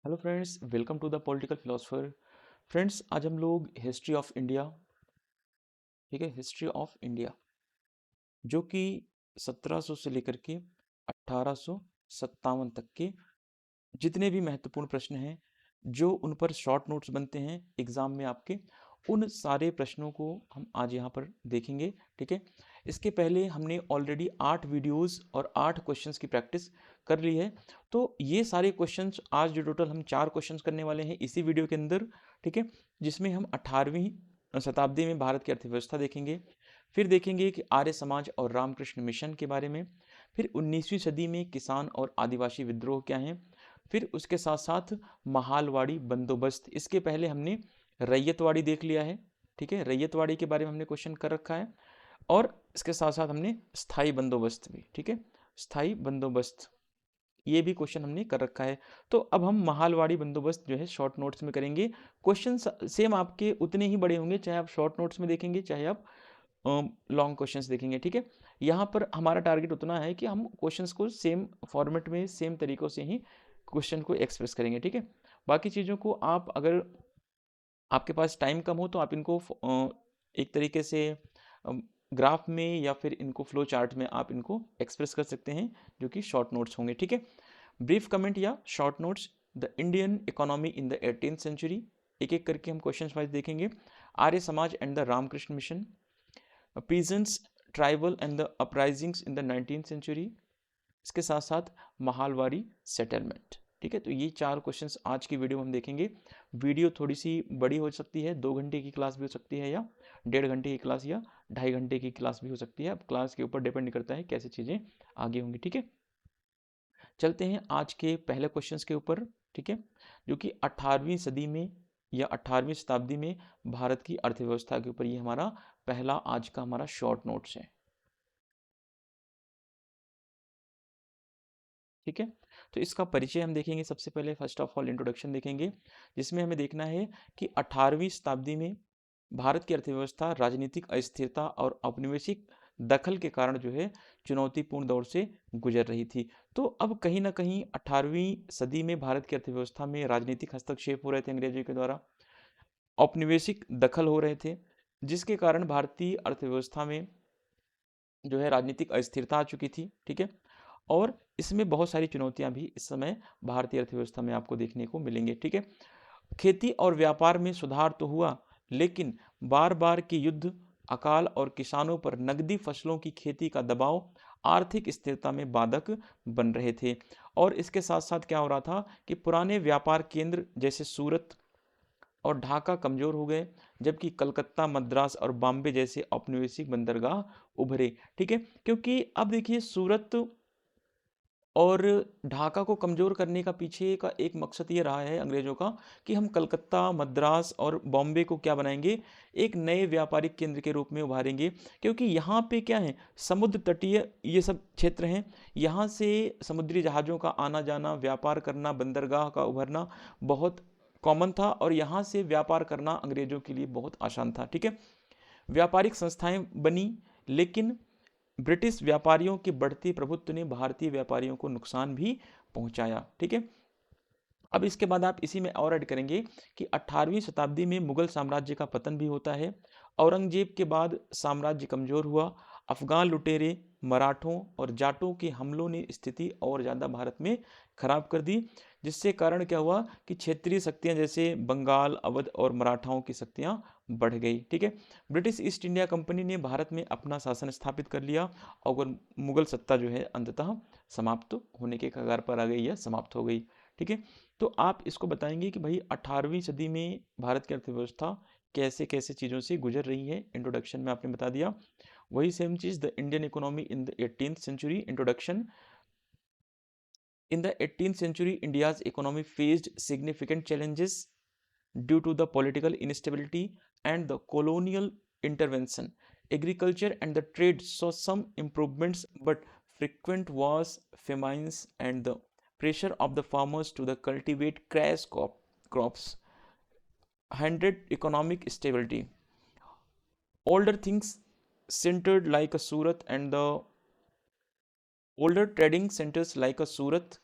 Hello friends, welcome to the political philosopher. Friends, आज हम लोग हिस्ट्री ऑफ इंडिया, ठीक है, हिस्ट्री ऑफ इंडिया जो कि 1700 से लेकर के 1857 तक के जितने भी महत्वपूर्ण प्रश्न हैं, जो उन पर शॉर्ट नोट्स बनते हैं एग्जाम में आपके, उन सारे प्रश्नों को हम आज यहाँ पर देखेंगे। ठीक है, इसके पहले हमने ऑलरेडी 8 वीडियोस और 8 क्वेश्चंस की प्रैक्टिस कर ली है। तो ये सारे क्वेश्चंस आज जो टोटल हम 4 क्वेश्चंस करने वाले हैं इसी वीडियो के अंदर, ठीक है, जिसमें हम 18वीं शताब्दी में भारत की अर्थव्यवस्था देखेंगे, फिर देखेंगे कि आर्य समाज और रामकृष्ण मिशन के बारे में, फिर 19वीं सदी में किसान और आदिवासी विद्रोह क्या हैं, फिर उसके साथ साथ महालवाड़ी बंदोबस्त। इसके पहले हमने रैयतवाड़ी देख लिया है, ठीक है, रैयतवाड़ी के बारे में हमने क्वेश्चन कर रखा है, और इसके साथ साथ हमने स्थाई बंदोबस्त भी, ठीक है, स्थाई बंदोबस्त ये भी क्वेश्चन हमने कर रखा है। तो अब हम महालवाड़ी बंदोबस्त जो है शॉर्ट नोट्स में करेंगे। क्वेश्चन सेम आपके उतने ही बड़े होंगे, चाहे आप शॉर्ट नोट्स में देखेंगे चाहे आप लॉन्ग क्वेश्चंस देखेंगे। ठीक है, यहाँ पर हमारा टारगेट उतना है कि हम क्वेश्चंस को सेम फॉर्मेट में सेम तरीकों से ही क्वेश्चन को एक्सप्रेस करेंगे। ठीक है, बाकी चीज़ों को आप अगर आपके पास टाइम कम हो तो आप इनको एक तरीके से ग्राफ में या फिर इनको फ्लो चार्ट में आप इनको एक्सप्रेस कर सकते हैं, जो कि शॉर्ट नोट्स होंगे। ठीक है, ब्रीफ कमेंट या short notes, the Indian economy in the 18th century, एक एक करके हम क्वेश्चन वाइज देखेंगे। Arya Samaj and the Ramakrishna mission, peasants tribal and the uprisings in the 19th century, इसके साथ साथ महालवाड़ी सेटलमेंट। ठीक है, तो ये 4 क्वेश्चंस आज की वीडियो में हम देखेंगे। वीडियो थोड़ी सी बड़ी हो सकती है, 2 घंटे की क्लास भी हो सकती है, या 1.5 घंटे की क्लास, या 2.5 घंटे की क्लास भी हो सकती है। अब क्लास के ऊपर डिपेंड करता है कैसे चीज़ें आगे होंगी। ठीक है, चलते हैं आज के पहले क्वेश्चंस के ऊपर। ठीक है, जो कि 18वीं सदी में या 18वीं शताब्दी में भारत की अर्थव्यवस्था के ऊपर ये हमारा पहला आज का हमारा शॉर्ट नोट्स है। ठीक है, तो इसका परिचय हम देखेंगे। सबसे पहले फर्स्ट ऑफ ऑल इंट्रोडक्शन देखेंगे, जिसमें हमें देखना है कि 18वीं शताब्दी में भारत की अर्थव्यवस्था राजनीतिक अस्थिरता और औपनिवेशिक दखल के कारण जो है चुनौतीपूर्ण दौर से गुजर रही थी। तो अब कहीं ना कहीं 18वीं सदी में भारत की अर्थव्यवस्था में राजनीतिक हस्तक्षेप हो रहे थे अंग्रेजों के द्वारा, औपनिवेशिक दखल हो रहे थे, जिसके कारण भारतीय अर्थव्यवस्था में जो है राजनीतिक अस्थिरता आ चुकी थी। ठीक है, और इसमें बहुत सारी चुनौतियां भी इस समय भारतीय अर्थव्यवस्था में आपको देखने को मिलेंगे। ठीक है, खेती और व्यापार में सुधार तो हुआ, लेकिन बार बार के युद्ध, अकाल और किसानों पर नकदी फसलों की खेती का दबाव आर्थिक स्थिरता में बाधक बन रहे थे। और इसके साथ साथ क्या हो रहा था कि पुराने व्यापार केंद्र जैसे सूरत और ढाका कमजोर हो गए, जबकि कलकत्ता, मद्रास और बॉम्बे जैसे औपनिवेशिक बंदरगाह उभरे। ठीक है, क्योंकि अब देखिए सूरत और ढाका को कमज़ोर करने का पीछे का एक मकसद ये रहा है अंग्रेज़ों का कि हम कलकत्ता, मद्रास और बॉम्बे को क्या बनाएंगे, एक नए व्यापारिक केंद्र के रूप में उभारेंगे। क्योंकि यहाँ पे क्या है, समुद्र तटीय ये सब क्षेत्र हैं, यहाँ से समुद्री जहाज़ों का आना जाना, व्यापार करना, बंदरगाह का उभरना बहुत कॉमन था, और यहाँ से व्यापार करना अंग्रेज़ों के लिए बहुत आसान था। ठीक है, व्यापारिक संस्थाएं बनी, लेकिन ब्रिटिश व्यापारियों के बढ़ते प्रभुत्व ने भारतीय व्यापारियों को नुकसान भी पहुंचाया। ठीक है, अब इसके बाद आप इसी में और ऐड करेंगे कि 18वीं शताब्दी में मुगल साम्राज्य का पतन भी होता है। औरंगजेब के बाद साम्राज्य कमजोर हुआ, अफगान लुटेरे, मराठों और जाटों के हमलों ने स्थिति और ज़्यादा भारत में खराब कर दी, जिससे कारण क्या हुआ कि क्षेत्रीय शक्तियां जैसे बंगाल, अवध और मराठाओं की शक्तियां बढ़ गई। ठीक है, ब्रिटिश ईस्ट इंडिया कंपनी ने भारत में अपना शासन स्थापित कर लिया, और मुगल सत्ता जो है अंततः समाप्त होने के कगार पर आ गई या समाप्त हो गई। ठीक है, तो आप इसको बताएंगे कि भाई 18वीं सदी में भारत की अर्थव्यवस्था कैसे कैसे चीज़ों से गुजर रही है। इंट्रोडक्शन में आपने बता दिया, वही सेम चीज़, the Indian economy in the 18th century. Introduction, in the 18th century India's economy faced significant challenges due to the political instability and the colonial intervention. Agriculture and the trade saw some improvements, but frequent wars, famines, and the pressure of the farmers to the cultivate crops hindered economic stability. Older things centered like a Surat and the older trading centers like a Surat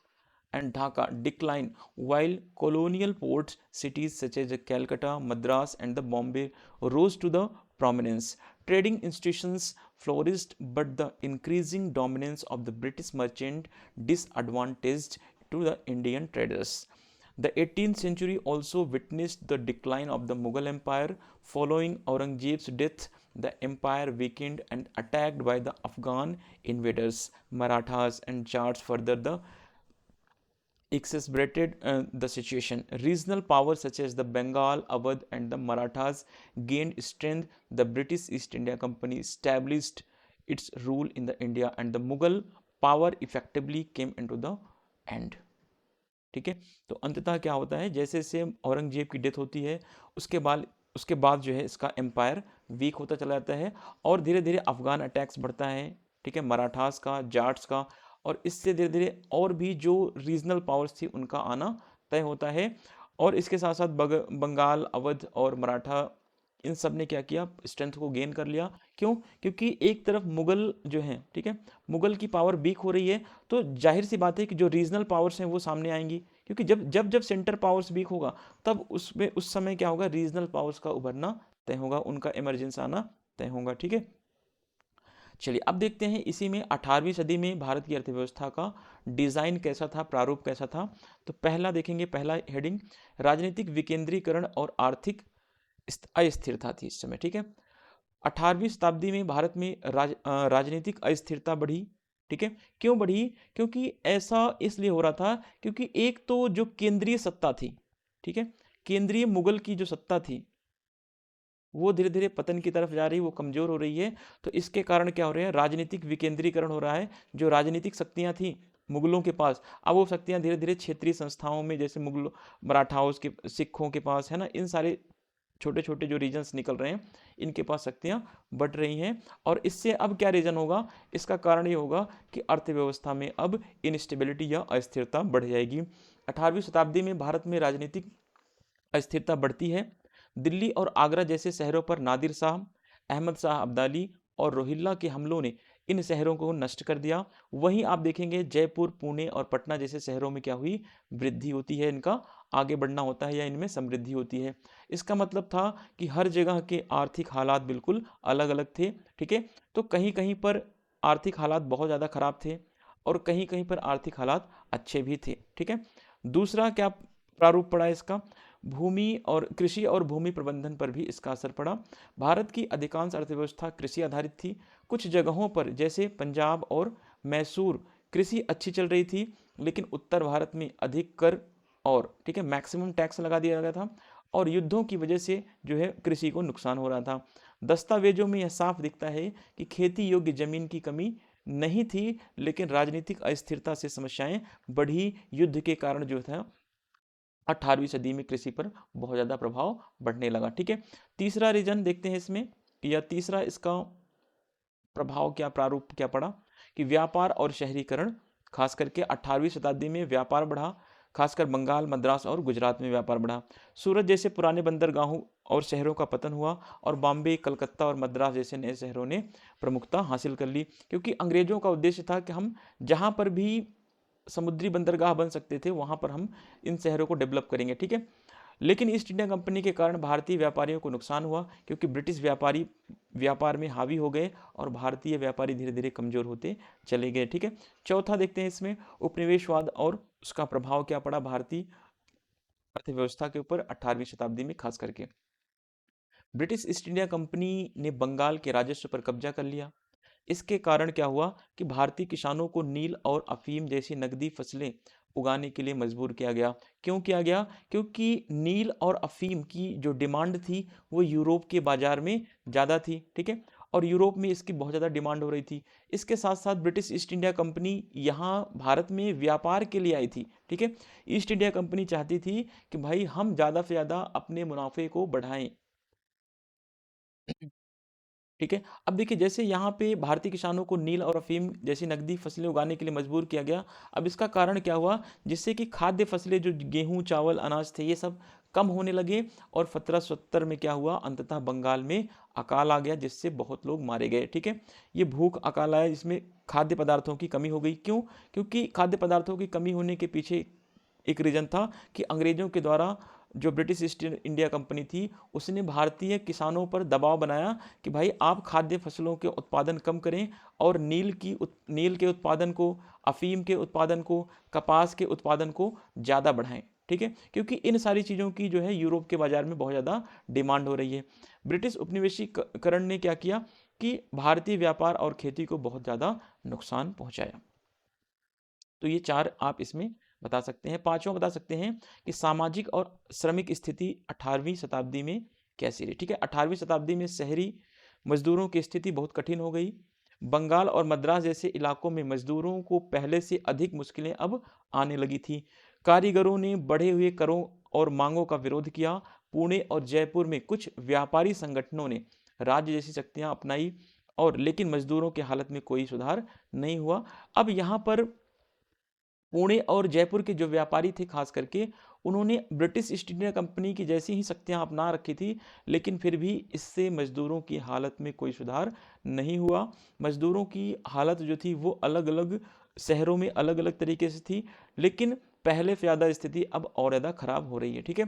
and Dhaka declined, while colonial port cities such as Calcutta, Madras, and the Bombay rose to the prominence. Trading institutions flourished, but the increasing dominance of the British merchant disadvantaged to the Indian traders. The 18th century also witnessed the decline of the Mughal Empire. Following Aurangzeb's death, the empire weakened and attacked by the Afghan invaders, Marathas, and Jats further the exacerbated the situation. Regional powers such as the Bengal, Awadh, and the Marathas gained strength. The British East India Company established its rule in the India, and the Mughal power effectively came into the end. ठीक है, तो अंततः क्या होता है, जैसे जैसे औरंगजेब की डेथ होती है, उसके बाद जो है इसका एम्पायर वीक होता चला जाता है और धीरे धीरे अफगान अटैक्स बढ़ता है, ठीक है, मराठास का, जाट्स का, और इससे धीरे धीरे और भी जो रीजनल पावर्स थी उनका आना तय होता है। और इसके साथ साथ बंगाल, अवध और मराठा, इन सब ने क्या किया, स्ट्रेंथ को गेन कर लिया। क्यों? क्योंकि एक तरफ मुगल जो हैं, ठीक है, मुगल की पावर वीक हो रही है, तो जाहिर सी बात है कि जो रीजनल पावर्स हैं वो सामने आएंगी, क्योंकि जब जब जब सेंटर पावर्स वीक होगा तब उसमें उस समय क्या होगा, रीजनल पावर्स का उभरना तय होगा, उनका इमरजेंस आना तय होगा। ठीक है, चलिए अब देखते हैं इसी में 18वीं सदी में भारत की अर्थव्यवस्था का डिजाइन कैसा था, प्रारूप कैसा था। तो पहला देखेंगे, पहला हेडिंग, राजनीतिक विकेंद्रीकरण और आर्थिक अस्थिरता थी इस समय। ठीक है, 18वीं शताब्दी में भारत में राजनीतिक अस्थिरता बढ़ी। ठीक है, क्यों बढ़ी? क्योंकि ऐसा इसलिए हो रहा था क्योंकि एक तो जो केंद्रीय सत्ता थी, ठीक है, केंद्रीय मुगल की जो सत्ता थी वो धीरे धीरे पतन की तरफ जा रही है, वो कमजोर हो रही है। तो इसके कारण क्या हो रहे हैं, राजनीतिक विकेंद्रीकरण हो रहा है। जो राजनीतिक शक्तियां थी मुगलों के पास, अब वो शक्तियां धीरे धीरे क्षेत्रीय संस्थाओं में, जैसे मुगल मराठाओं के, सिखों के पास है ना, इन सारे छोटे छोटे जो रीजन्स निकल रहे हैं इनके पास शक्तियां बढ़ रही हैं। और इससे अब क्या रीजन होगा, इसका कारण ये होगा कि अर्थव्यवस्था में अब इनस्टेबिलिटी या अस्थिरता बढ़ जाएगी। 18वीं शताब्दी में भारत में राजनीतिक अस्थिरता बढ़ती है। दिल्ली और आगरा जैसे शहरों पर नादिर शाह, अहमद शाह अब्दाली और रोहिल्ला के हमलों ने इन शहरों को नष्ट कर दिया। वहीं आप देखेंगे जयपुर, पुणे और पटना जैसे शहरों में क्या हुई, वृद्धि होती है, इनका आगे बढ़ना होता है या इनमें समृद्धि होती है। इसका मतलब था कि हर जगह के आर्थिक हालात बिल्कुल अलग अलग थे। ठीक है, तो कहीं कहीं पर आर्थिक हालात बहुत ज़्यादा खराब थे और कहीं कहीं पर आर्थिक हालात अच्छे भी थे। ठीक है, दूसरा क्या प्रारूप पड़ा इसका, भूमि और कृषि और भूमि प्रबंधन पर भी इसका असर पड़ा। भारत की अधिकांश अर्थव्यवस्था कृषि आधारित थी। कुछ जगहों पर जैसे पंजाब और मैसूर कृषि अच्छी चल रही थी, लेकिन उत्तर भारत में अधिक कर और, ठीक है, मैक्सिमम टैक्स लगा दिया गया था और युद्धों की वजह से जो है कृषि को नुकसान हो रहा था। दस्तावेजों में यह साफ दिखता है कि खेती योग्य जमीन की कमी नहीं थी, लेकिन राजनीतिक अस्थिरता से समस्याएं बढ़ी। युद्ध के कारण जो था 18वीं सदी में कृषि पर बहुत ज़्यादा प्रभाव बढ़ने लगा। ठीक है, तीसरा रीजन देखते हैं इसमें, या तीसरा इसका प्रभाव क्या, प्रारूप क्या पड़ा, कि व्यापार और शहरीकरण। खास करके 18वीं शताब्दी में व्यापार बढ़ा, खासकर बंगाल, मद्रास और गुजरात में व्यापार बढ़ा। सूरत जैसे पुराने बंदरगाहों और शहरों का पतन हुआ और बॉम्बे, कलकत्ता और मद्रास जैसे नए शहरों ने प्रमुखता हासिल कर ली, क्योंकि अंग्रेजों का उद्देश्य था कि हम जहाँ पर भी समुद्री बंदरगाह बन सकते थे वहां पर हम इन शहरों को डेवलप करेंगे। ठीक है, लेकिन ईस्ट इंडिया कंपनी के कारण भारतीय व्यापारियों को नुकसान हुआ, क्योंकि ब्रिटिश व्यापारी व्यापार में हावी हो गए और भारतीय व्यापारी धीरे धीरे कमजोर होते चले गए। ठीक है, चौथा देखते हैं इसमें, उपनिवेशवाद और उसका प्रभाव क्या पड़ा भारतीय अर्थव्यवस्था के ऊपर 18वीं शताब्दी में। खास करके ब्रिटिश ईस्ट इंडिया कंपनी ने बंगाल के राजस्व पर कब्जा कर लिया। इसके कारण क्या हुआ कि भारतीय किसानों को नील और अफीम जैसी नकदी फसलें उगाने के लिए मजबूर किया गया। क्यों किया गया? क्योंकि नील और अफीम की जो डिमांड थी वो यूरोप के बाजार में ज़्यादा थी। ठीक है, और यूरोप में इसकी बहुत ज़्यादा डिमांड हो रही थी। इसके साथ साथ ब्रिटिश ईस्ट इंडिया कंपनी यहाँ भारत में व्यापार के लिए आई थी। ठीक है, ईस्ट इंडिया कंपनी चाहती थी कि भाई हम ज़्यादा से ज़्यादा अपने मुनाफे को बढ़ाएं। ठीक है। अब देखिए जैसे यहाँ पे भारतीय किसानों को नील और अफीम जैसी नकदी फसलें उगाने के लिए मजबूर किया गया। अब इसका कारण क्या हुआ, जिससे कि खाद्य फसलें जो गेहूं चावल अनाज थे ये सब कम होने लगे, और 1770 में क्या हुआ, अंततः बंगाल में अकाल आ गया जिससे बहुत लोग मारे गए। ठीक है, ये भूख अकाल आया, इसमें खाद्य पदार्थों की कमी हो गई। क्यों? क्योंकि खाद्य पदार्थों की कमी होने के पीछे एक रीजन था कि अंग्रेजों के द्वारा जो ब्रिटिश ईस्ट इंडिया कंपनी थी उसने भारतीय किसानों पर दबाव बनाया कि भाई आप खाद्य फसलों के उत्पादन कम करें और नील के उत्पादन को, अफीम के उत्पादन को, कपास के उत्पादन को ज़्यादा बढ़ाएं। ठीक है, क्योंकि इन सारी चीज़ों की जो है यूरोप के बाजार में बहुत ज़्यादा डिमांड हो रही है। ब्रिटिश उपनिवेशीकरण ने क्या किया कि भारतीय व्यापार और खेती को बहुत ज़्यादा नुकसान पहुंचाया। तो ये चार आप इसमें बता सकते हैं। पांचवा बता सकते हैं कि सामाजिक और श्रमिक स्थिति 18वीं शताब्दी में कैसी रही। ठीक है, 18वीं शताब्दी में शहरी मजदूरों की स्थिति बहुत कठिन हो गई। बंगाल और मद्रास जैसे इलाकों में मजदूरों को पहले से अधिक मुश्किलें अब आने लगी थी। कारीगरों ने बढ़े हुए करों और मांगों का विरोध किया। पुणे और जयपुर में कुछ व्यापारी संगठनों ने राज्य जैसी शक्तियां अपनाई, और लेकिन मजदूरों की हालत में कोई सुधार नहीं हुआ। अब यहाँ पर पुणे और जयपुर के जो व्यापारी थे खास करके, उन्होंने ब्रिटिश ईस्ट इंडिया कंपनी की जैसी ही शक्तियां अपना रखी थी, लेकिन फिर भी इससे मजदूरों की हालत में कोई सुधार नहीं हुआ। मजदूरों की हालत जो थी वो अलग अलग शहरों में अलग अलग तरीके से थी, लेकिन पहले से ज़्यादा स्थिति अब और ज़्यादा खराब हो रही है। ठीक है,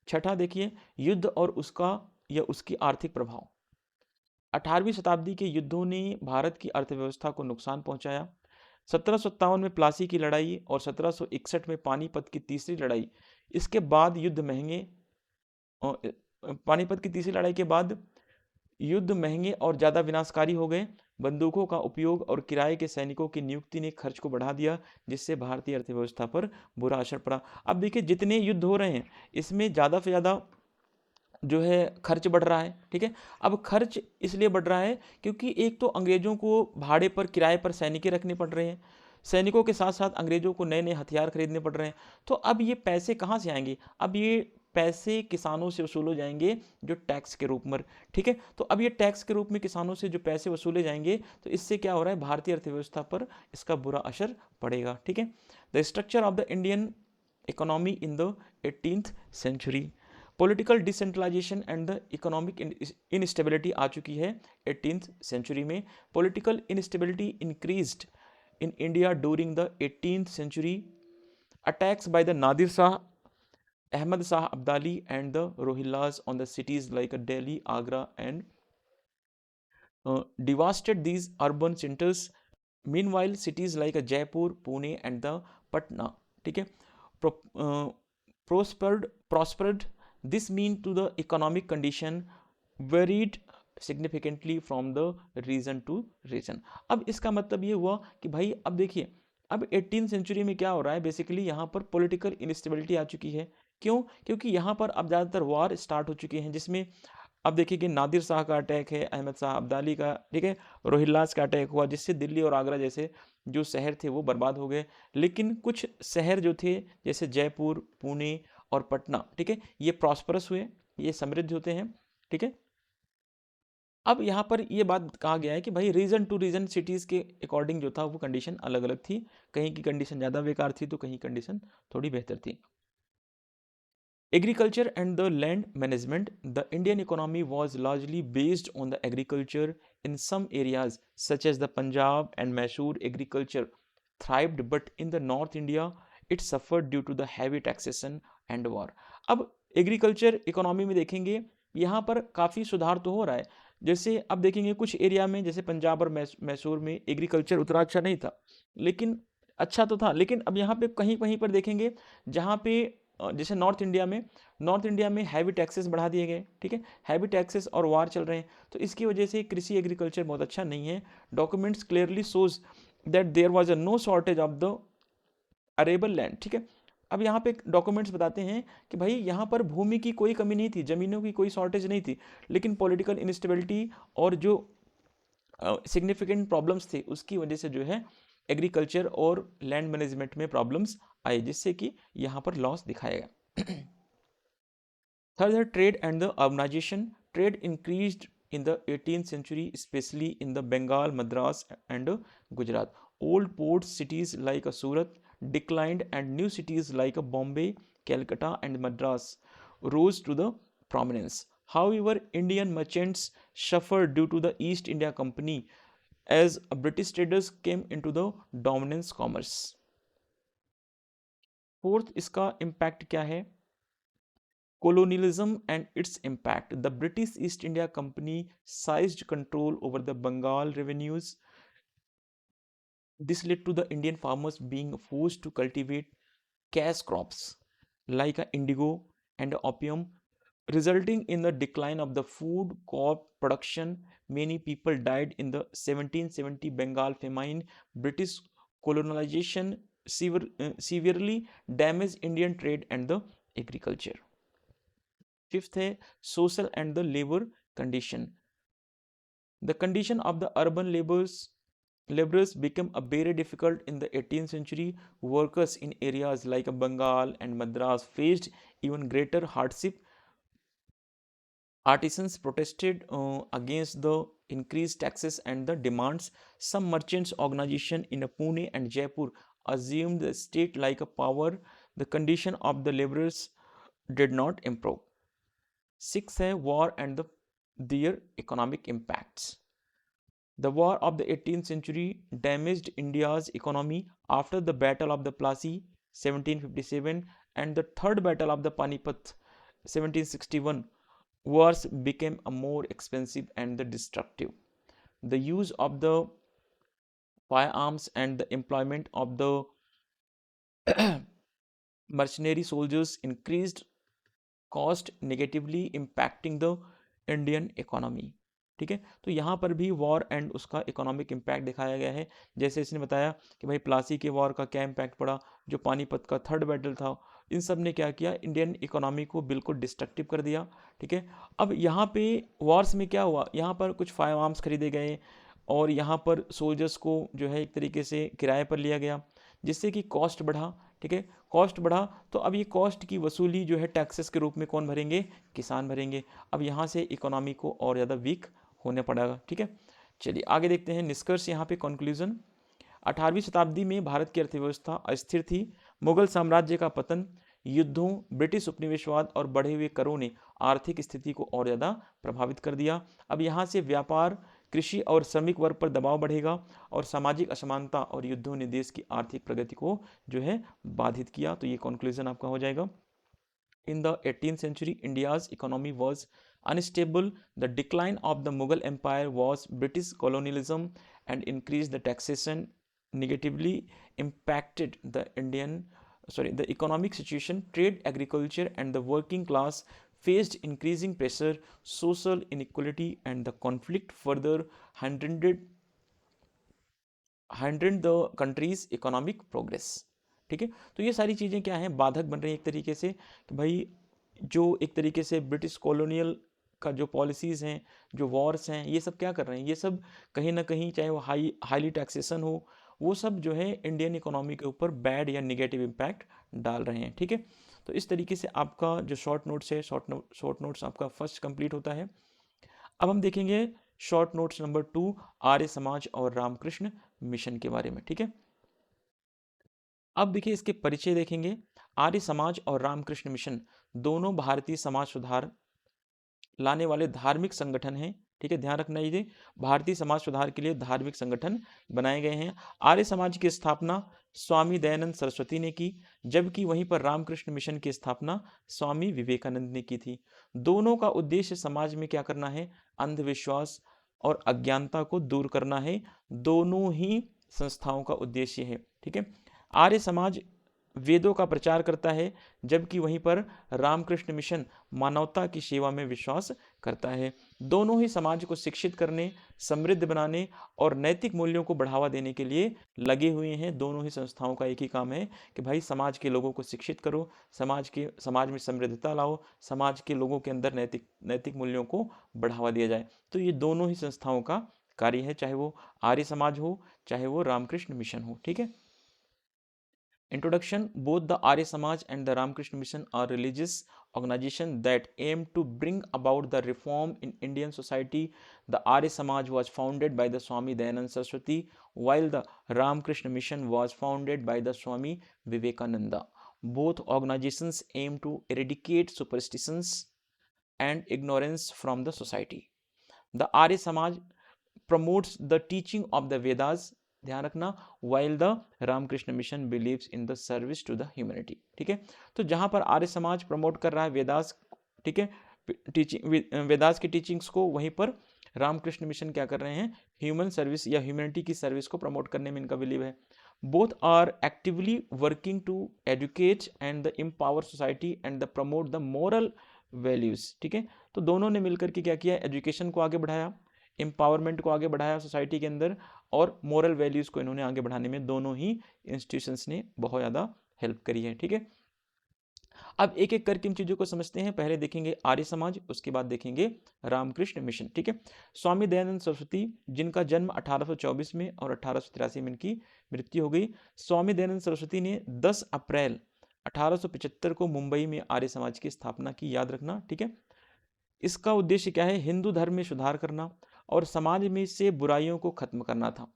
छठा देखिए, युद्ध और उसका या उसकी आर्थिक प्रभाव। 18वीं शताब्दी के युद्धों ने भारत की अर्थव्यवस्था को नुकसान पहुंचाया। 1757 में प्लासी की लड़ाई और 1761 में पानीपत की तीसरी लड़ाई, इसके बाद युद्ध महंगे पानीपत की तीसरी लड़ाई के बाद युद्ध महंगे और ज़्यादा विनाशकारी हो गए। बंदूकों का उपयोग और किराए के सैनिकों की नियुक्ति ने खर्च को बढ़ा दिया, जिससे भारतीय अर्थव्यवस्था पर बुरा असर पड़ा। अब देखिए जितने युद्ध हो रहे हैं इसमें ज़्यादा से ज़्यादा जो है खर्च बढ़ रहा है। ठीक है, अब खर्च इसलिए बढ़ रहा है क्योंकि एक तो अंग्रेजों को भाड़े पर किराए पर सैनिकें रखने पड़ रहे हैं, सैनिकों के साथ साथ अंग्रेजों को नए नए हथियार खरीदने पड़ रहे हैं। तो अब ये पैसे कहाँ से आएंगे? अब ये पैसे किसानों से वसूले जाएंगे जो टैक्स के रूप में। ठीक है, तो अब ये टैक्स के रूप में किसानों से जो पैसे वसूले जाएंगे, तो इससे क्या हो रहा है, भारतीय अर्थव्यवस्था पर इसका बुरा असर पड़ेगा। ठीक है, the structure of the Indian economy in the 18th century, political decentralization and the economic instability आ चुकी है 18th सेंचुरी में। Political instability increased in India during the 18th century. Attacks by the Nadir Shah, Ahmad Shah Abdali and the Rohillas on the cities like Delhi, Agra and devastated these urban centers. Meanwhile, cities like Jaipur, Pune and the Patna, ठीक है, prospered. This mean to the economic condition varied significantly from the region to region. अब इसका मतलब ये हुआ कि भाई अब देखिए, अब 18th सेंचुरी में क्या हो रहा है, बेसिकली यहाँ पर पॉलिटिकल इनस्टेबिलिटी आ चुकी है। क्यों? क्योंकि यहाँ पर अब ज़्यादातर वार स्टार्ट हो चुके हैं, जिसमें अब देखिए कि नादिर शाह का अटैक है, अहमद शाह अब्दाली का, ठीक है, रोहिल्लास का अटैक हुआ, जिससे दिल्ली और आगरा जैसे जो शहर थे वो बर्बाद हो गए। लेकिन कुछ शहर जो थे जैसे जयपुर, पुणे और पटना, ठीक है, ये प्रॉस्परस हुए, ये समृद्ध होते हैं। ठीक है, अब यहाँ पर ये बात कहा गया है कि भाई रीजन टू रीजन सिटीज़ के अकॉर्डिंग जो था वो कंडीशन अलग अलग थी, कहीं की कंडीशन ज़्यादा बेकार थी तो कहीं कंडीशन थोड़ी बेहतर थी। Agriculture and the land management. The Indian economy was largely based on the agriculture. In some areas, such as the Punjab and Mysore, agriculture thrived, but in the North India, it suffered due to the heavy taxation and war. अब agriculture economy में देखेंगे यहाँ पर काफ़ी सुधार तो हो रहा है। जैसे अब देखेंगे कुछ एरिया में, जैसे पंजाब और मैसूर में एग्रीकल्चर उतना अच्छा नहीं था, लेकिन अच्छा तो था, लेकिन अब यहाँ पे कहीं कहीं पर देखेंगे जहाँ पे जैसे नॉर्थ इंडिया में हैवी टैक्सेस बढ़ा दिए गए। ठीक है, हैवी टैक्सेस और वार चल रहे हैं, तो इसकी वजह से कृषि एग्रीकल्चर बहुत अच्छा नहीं है। Documents clearly shows that there was a no shortage of the arable land. ठीक है, अब यहाँ पे डॉक्यूमेंट्स बताते हैं कि भाई यहाँ पर भूमि की कोई कमी नहीं थी, जमीनों की कोई शॉर्टेज नहीं थी, लेकिन पॉलिटिकल इनस्टेबिलिटी और जो सिग्निफिकेंट प्रॉब्लम्स थे उसकी वजह से जो है एग्रीकल्चर और लैंड मैनेजमेंट में प्रॉब्लम्स आए, जिससे कि यहाँ पर लॉस दिखाएगा। थर्ड है trade and the urbanisation. Trade increased in the 18th century, especially in the Bengal, Madras, and Gujarat. Old port cities like Surat declined, and new cities like Bombay, Calcutta, and Madras rose to the prominence. However, Indian merchants suffered due to the East India Company as British traders came into the dominance commerce. Fourth इसका impact क्या है? Colonialism and its impact. The British East India Company seized control over the Bengal revenues. This led to the Indian farmers being forced to cultivate cash crops like indigo and opium, resulting in the decline of the food crop production. Many people died in the 1770 Bengal famine. British colonization severely damaged Indian trade and the agriculture. Fifth है social and the labour condition. The condition of the urban laborers became very difficult in the 18th century. Workers in areas like Bengal and Madras faced even greater hardship. Artisans protested against the increased taxes and the demands. Some merchants organization in Pune and Jaipur assumed the state like a power. The condition of the laborers did not improve. Sixth है war and their economic impacts. The war of the 18th century damaged India's economy. After the Battle of the Plassey 1757 and the Third Battle of the Panipat 1761, wars became more expensive and destructive. The use of the firearms and the employment of the mercenary soldiers increased cost, negatively impacting the Indian economy. ठीक है, तो यहाँ पर भी war and उसका economic impact दिखाया गया है. जैसे इसने बताया कि भाई प्लासी के वॉर का क्या इम्पैक्ट पड़ा, जो पानीपत का थर्ड बैटल था, इन सब ने क्या किया, इंडियन इकोनॉमी को बिल्कुल डिस्ट्रक्टिव कर दिया. ठीक है, अब यहाँ पे वॉर्स में क्या हुआ, यहाँ पर कुछ फायर आर्म्स खरीदे गए और यहाँ पर सोल्जर्स को जो है एक तरीके से किराए पर लिया गया, जिससे कि कॉस्ट बढ़ा. ठीक है, कॉस्ट बढ़ा तो अब ये कॉस्ट की वसूली जो है टैक्सेस के रूप में कौन भरेंगे, किसान भरेंगे. अब यहाँ से इकोनॉमी को और ज़्यादा वीक होने पड़ेगा. ठीक है, चलिए आगे देखते हैं निष्कर्ष यहाँ पे कंक्लूजन. 18वीं शताब्दी में भारत की अर्थव्यवस्था अस्थिर थी. मुगल साम्राज्य का पतन, युद्धों, ब्रिटिश उपनिवेशवाद और बढ़े हुए करों ने आर्थिक स्थिति को और ज़्यादा प्रभावित कर दिया. अब यहाँ से व्यापार, कृषि और श्रमिक वर्ग पर दबाव बढ़ेगा और सामाजिक असमानता और युद्धों ने देश की आर्थिक प्रगति को जो है बाधित किया. तो ये कंक्लूजन आपका हो जाएगा. In the 18th century, India's economy was unstable. The decline of the Mughal Empire was British colonialism and increased the taxation negatively impacted the economic situation. Trade, agriculture, and the working class faced increasing pressure. Social inequality and the conflict further hindered the country's economic progress. ठीक है, तो ये सारी चीज़ें क्या हैं, बाधक बन रही हैं एक तरीके से कि भाई जो एक तरीके से ब्रिटिश कॉलोनियल का जो पॉलिसीज़ हैं, जो वॉर्स हैं, ये सब क्या कर रहे हैं, ये सब कहीं ना कहीं चाहे वो हाईली टैक्सेशन हो, वो सब जो है इंडियन इकोनॉमी के ऊपर बैड या निगेटिव इम्पैक्ट डाल रहे हैं. ठीक है, तो इस तरीके से आपका जो शॉर्ट नोट्स है, शॉर्ट नोट्स आपका फर्स्ट कंप्लीट होता है. अब हम देखेंगे short notes number 2, Arya Samaj और रामकृष्ण मिशन के बारे में. ठीक है, अब देखिए इसके परिचय देखेंगे. आर्य समाज और रामकृष्ण मिशन दोनों भारतीय समाज सुधार लाने वाले धार्मिक संगठन हैं. ठीक है, ध्यान रखना, ये भारतीय समाज सुधार के लिए धार्मिक संगठन बनाए गए हैं. आर्य समाज की स्थापना स्वामी दयानंद सरस्वती ने की, जबकि वहीं पर रामकृष्ण मिशन की स्थापना स्वामी विवेकानंद ने की थी. दोनों का उद्देश्य समाज में क्या करना है, अंधविश्वास और अज्ञानता को दूर करना है. दोनों ही संस्थाओं का उद्देश्य है. ठीक है, आर्य समाज वेदों का प्रचार करता है, जबकि वहीं पर रामकृष्ण मिशन मानवता की सेवा में विश्वास करता है. दोनों ही समाज को शिक्षित करने, समृद्ध बनाने और नैतिक मूल्यों को बढ़ावा देने के लिए लगे हुए हैं. दोनों ही संस्थाओं का एक ही काम है कि भाई समाज के लोगों को शिक्षित करो, समाज में समृद्धता लाओ, समाज के लोगों के अंदर नैतिक मूल्यों को बढ़ावा दिया जाए. तो ये दोनों ही संस्थाओं का कार्य है, चाहे वो आर्य समाज हो, चाहे वो रामकृष्ण मिशन हो. ठीक है, Introduction. Both the Arya Samaj and the Ramakrishna Mission are religious organizations that aim to bring about the reform in Indian society. The Arya Samaj was founded by the Swami Dayananda Saraswati, while the Ramakrishna Mission was founded by the Swami Vivekananda. Both organizations aim to eradicate superstitions and ignorance from the society. The Arya Samaj promotes the teaching of the Vedas, ध्यान रखना, while the Ramakrishna mission believes in the service to the humanity. ठीक है, तो जहां पर Arya Samaj promote कर रहा है वेदास, ठीक है, टीचिंग वेदास की टीचिंग्स को, वहीं पर रामकृष्ण मिशन क्या कर रहे हैं, ह्यूमन सर्विस या ह्यूमैनिटी की सर्विस को प्रमोट करने में इनका बिलीव है. Both are actively working to educate and the empower society and the promote the moral values. ठीक है, तो दोनों ने मिलकर के क्या किया, एजुकेशन को आगे बढ़ाया, एम्पावरमेंट को आगे बढ़ाया सोसाइटी के अंदर, और मोरल वैल्यूज को इन्होंने आगे बढ़ाने में दोनों ही इंस्टीट्यूशंस ने बहुत ज़्यादा हेल्प करी है. ठीक है, अब एक एक करके इन चीज़ों को समझते हैं. पहले देखेंगे आर्य समाज, उसके बाद देखेंगे रामकृष्ण मिशन. ठीक है, स्वामी दयानंद सरस्वती, जिनका जन्म 1824 में और 1883 में इनकी मृत्यु हो गई. स्वामी दयानंद सरस्वती ने 10 अप्रैल 1875 को मुंबई में आर्य समाज की स्थापना की, याद रखना. ठीक है, इसका उद्देश्य क्या है, हिंदू धर्म में सुधार करना और समाज में से बुराइयों को खत्म करना था.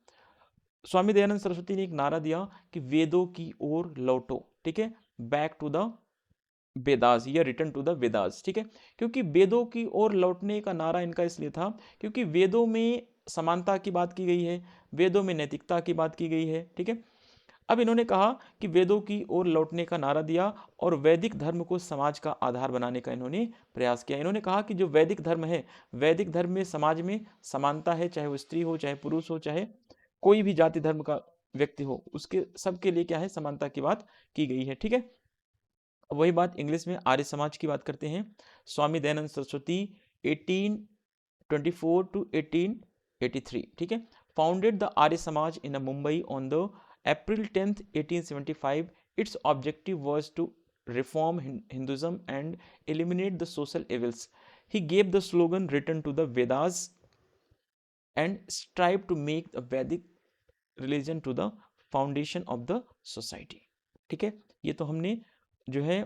स्वामी दयानंद सरस्वती ने एक नारा दिया कि वेदों की ओर लौटो. ठीक है, बैक टू द वेदास या रिटर्न टू द वेदास. ठीक है, क्योंकि वेदों की ओर लौटने का नारा इनका इसलिए था क्योंकि वेदों में समानता की बात की गई है, वेदों में नैतिकता की बात की गई है. ठीक है, अब इन्होंने कहा कि वेदों की ओर लौटने का नारा दिया और वैदिक धर्म को समाज का आधार बनाने का इन्होंने प्रयास किया. इन्होंने कहा कि जो वैदिक धर्म है, वैदिक धर्म में समाज में समानता है, चाहे वो स्त्री हो, चाहे पुरुष हो, चाहे कोई भी जाति धर्म का व्यक्ति हो, उसके सबके लिए क्या है, समानता की बात की गई है. ठीक है, वही बात इंग्लिश में आर्य समाज की बात करते हैं. स्वामी दयानंद सरस्वती 1824 to 1883. ठीक है, founded the Arya Samaj in Mumbai on the April 10th 1875. Its objective was to reform Hinduism and eliminate the social evils. He gave the slogan "Return to the Vedas" and strive to make the Vedic religion to the foundation of the society. ठीक है, ये तो हमने जो है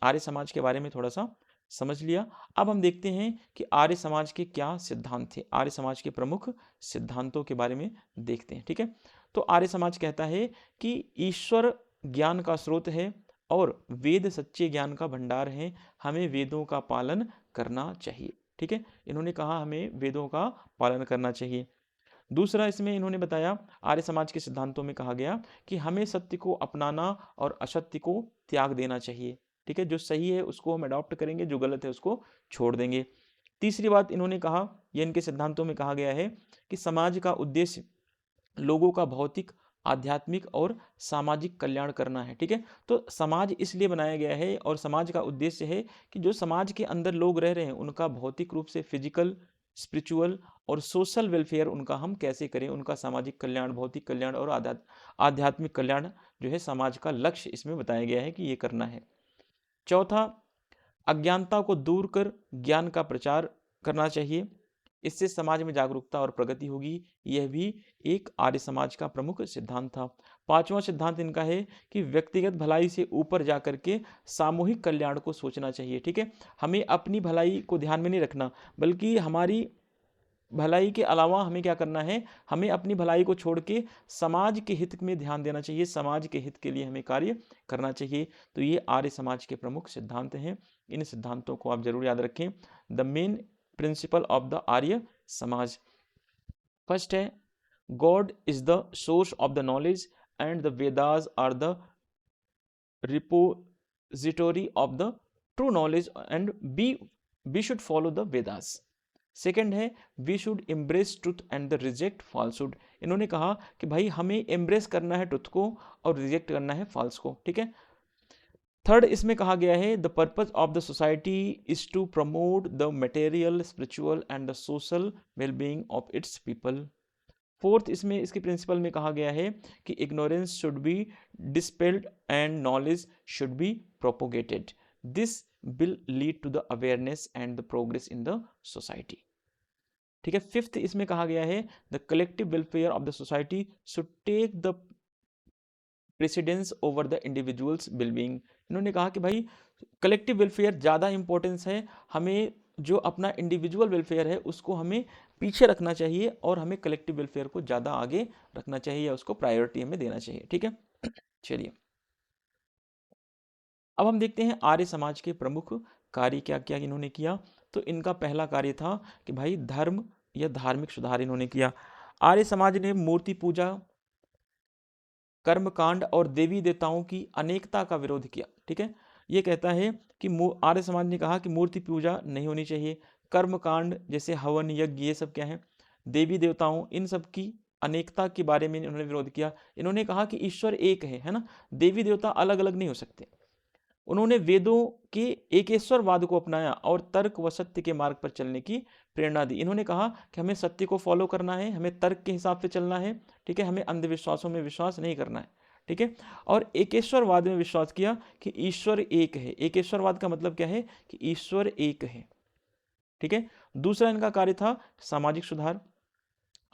आर्य समाज के बारे में थोड़ा सा समझ लिया. अब हम देखते हैं कि आर्य समाज के क्या सिद्धांत थे, आर्य समाज के प्रमुख सिद्धांतों के बारे में देखते हैं. ठीक है, तो आर्य समाज कहता है कि ईश्वर ज्ञान का स्रोत है और वेद सच्चे ज्ञान का भंडार है, हमें वेदों का पालन करना चाहिए. ठीक है, इन्होंने कहा हमें वेदों का पालन करना चाहिए. दूसरा, इसमें इन्होंने बताया, आर्य समाज के सिद्धांतों में कहा गया कि हमें सत्य को अपनाना और असत्य को त्याग देना चाहिए. ठीक है, जो सही है उसको हम अडॉप्ट करेंगे, जो गलत है उसको छोड़ देंगे. तीसरी बात इन्होंने कहा, यह इनके सिद्धांतों में कहा गया है कि समाज का उद्देश्य लोगों का भौतिक, आध्यात्मिक और सामाजिक कल्याण करना है. ठीक है, तो समाज इसलिए बनाया गया है और समाज का उद्देश्य है कि जो समाज के अंदर लोग रह रहे हैं उनका भौतिक रूप से फिजिकल, स्पिरिचुअल और सोशल वेलफेयर उनका हम कैसे करें, उनका सामाजिक कल्याण, भौतिक कल्याण और आध्यात्मिक कल्याण जो है समाज का लक्ष्य इसमें बताया गया है कि ये करना है. चौथा, अज्ञानता को दूर कर ज्ञान का प्रचार करना चाहिए, इससे समाज में जागरूकता और प्रगति होगी. यह भी एक आर्य समाज का प्रमुख सिद्धांत था. पांचवा सिद्धांत इनका है कि व्यक्तिगत भलाई से ऊपर जाकर के सामूहिक कल्याण को सोचना चाहिए. ठीक है, हमें अपनी भलाई को ध्यान में नहीं रखना, बल्कि हमारी भलाई के अलावा हमें क्या करना है, हमें अपनी भलाई को छोड़ के समाज के हित में ध्यान देना चाहिए, समाज के हित के लिए हमें कार्य करना चाहिए. तो ये आर्य समाज के प्रमुख सिद्धांत हैं. इन सिद्धांतों को आप जरूर याद रखें. The main principle of the Arya Samaj. First है, God is the source of the knowledge and the Vedas are the repository of the true knowledge and we should follow the Vedas. Second है, we should embrace truth and the reject falsehood. इन्होंने कहा कि भाई हमें embrace करना है truth को और रिजेक्ट करना है फॉल्स को. ठीक है, थर्ड इसमें कहा गया है, the purpose of the society is to promote the material, spiritual and the social wellbeing of its people. Fourth, इसमें इसके प्रिंसिपल में कहा गया है कि ignorance should be dispelled and knowledge should be propagated. This will lead to the awareness and the progress in the society. ठीक है, fifth इसमें कहा गया है, the collective welfare of the society should take the precedence over the individuals wellbeing. इन्होंने कहा कि भाई कलेक्टिव वेलफेयर ज़्यादा इंपॉर्टेंस है, हमें जो अपना इंडिविजुअल वेलफेयर है उसको हमें पीछे रखना चाहिए और हमें कलेक्टिव वेलफेयर को ज़्यादा आगे रखना चाहिए या उसको प्रायोरिटी हमें देना चाहिए। ठीक है, चलिए अब हम देखते हैं आर्य समाज के प्रमुख कार्य क्या क्या इन्होंने किया। तो इनका पहला कार्य था कि भाई धर्म या धार्मिक सुधार इन्होंने किया। आर्य समाज ने मूर्ति पूजा, कर्मकांड और देवी देवताओं की अनेकता का विरोध किया। ठीक है, ये कहता है कि आर्य समाज ने कहा कि मूर्ति पूजा नहीं होनी चाहिए, कर्मकांड जैसे हवन यज्ञ ये सब क्या है, देवी देवताओं इन सब की अनेकता के बारे में इन्होंने विरोध किया। इन्होंने कहा कि ईश्वर एक है ना, देवी देवता अलग अलग नहीं हो सकते। उन्होंने वेदों के एकेश्वरवाद को अपनाया और तर्क व सत्य के मार्ग पर चलने की प्रेरणा दी। इन्होंने कहा कि हमें सत्य को फॉलो करना है, हमें तर्क के हिसाब से चलना है। ठीक है, हमें अंधविश्वासों में विश्वास नहीं करना है। ठीक है, और एकेश्वरवाद में विश्वास किया कि ईश्वर एक है। एकेश्वरवाद का मतलब क्या है कि ईश्वर एक है। ठीक है, दूसरा इनका कार्य था सामाजिक सुधार।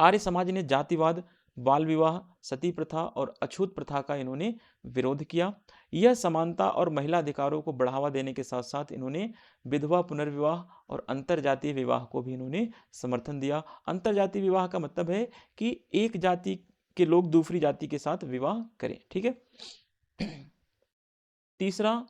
आर्य समाज ने जातिवाद, बाल विवाह, सती प्रथा और अछूत प्रथा का इन्होंने विरोध किया। यह समानता और महिला अधिकारों को बढ़ावा देने के साथ साथ इन्होंने विधवा पुनर्विवाह और अंतरजातीय विवाह को भी इन्होंने समर्थन दिया। अंतरजातीय विवाह का मतलब है कि एक जाति के लोग दूसरी जाति के साथ विवाह करें। ठीक है, तीसरा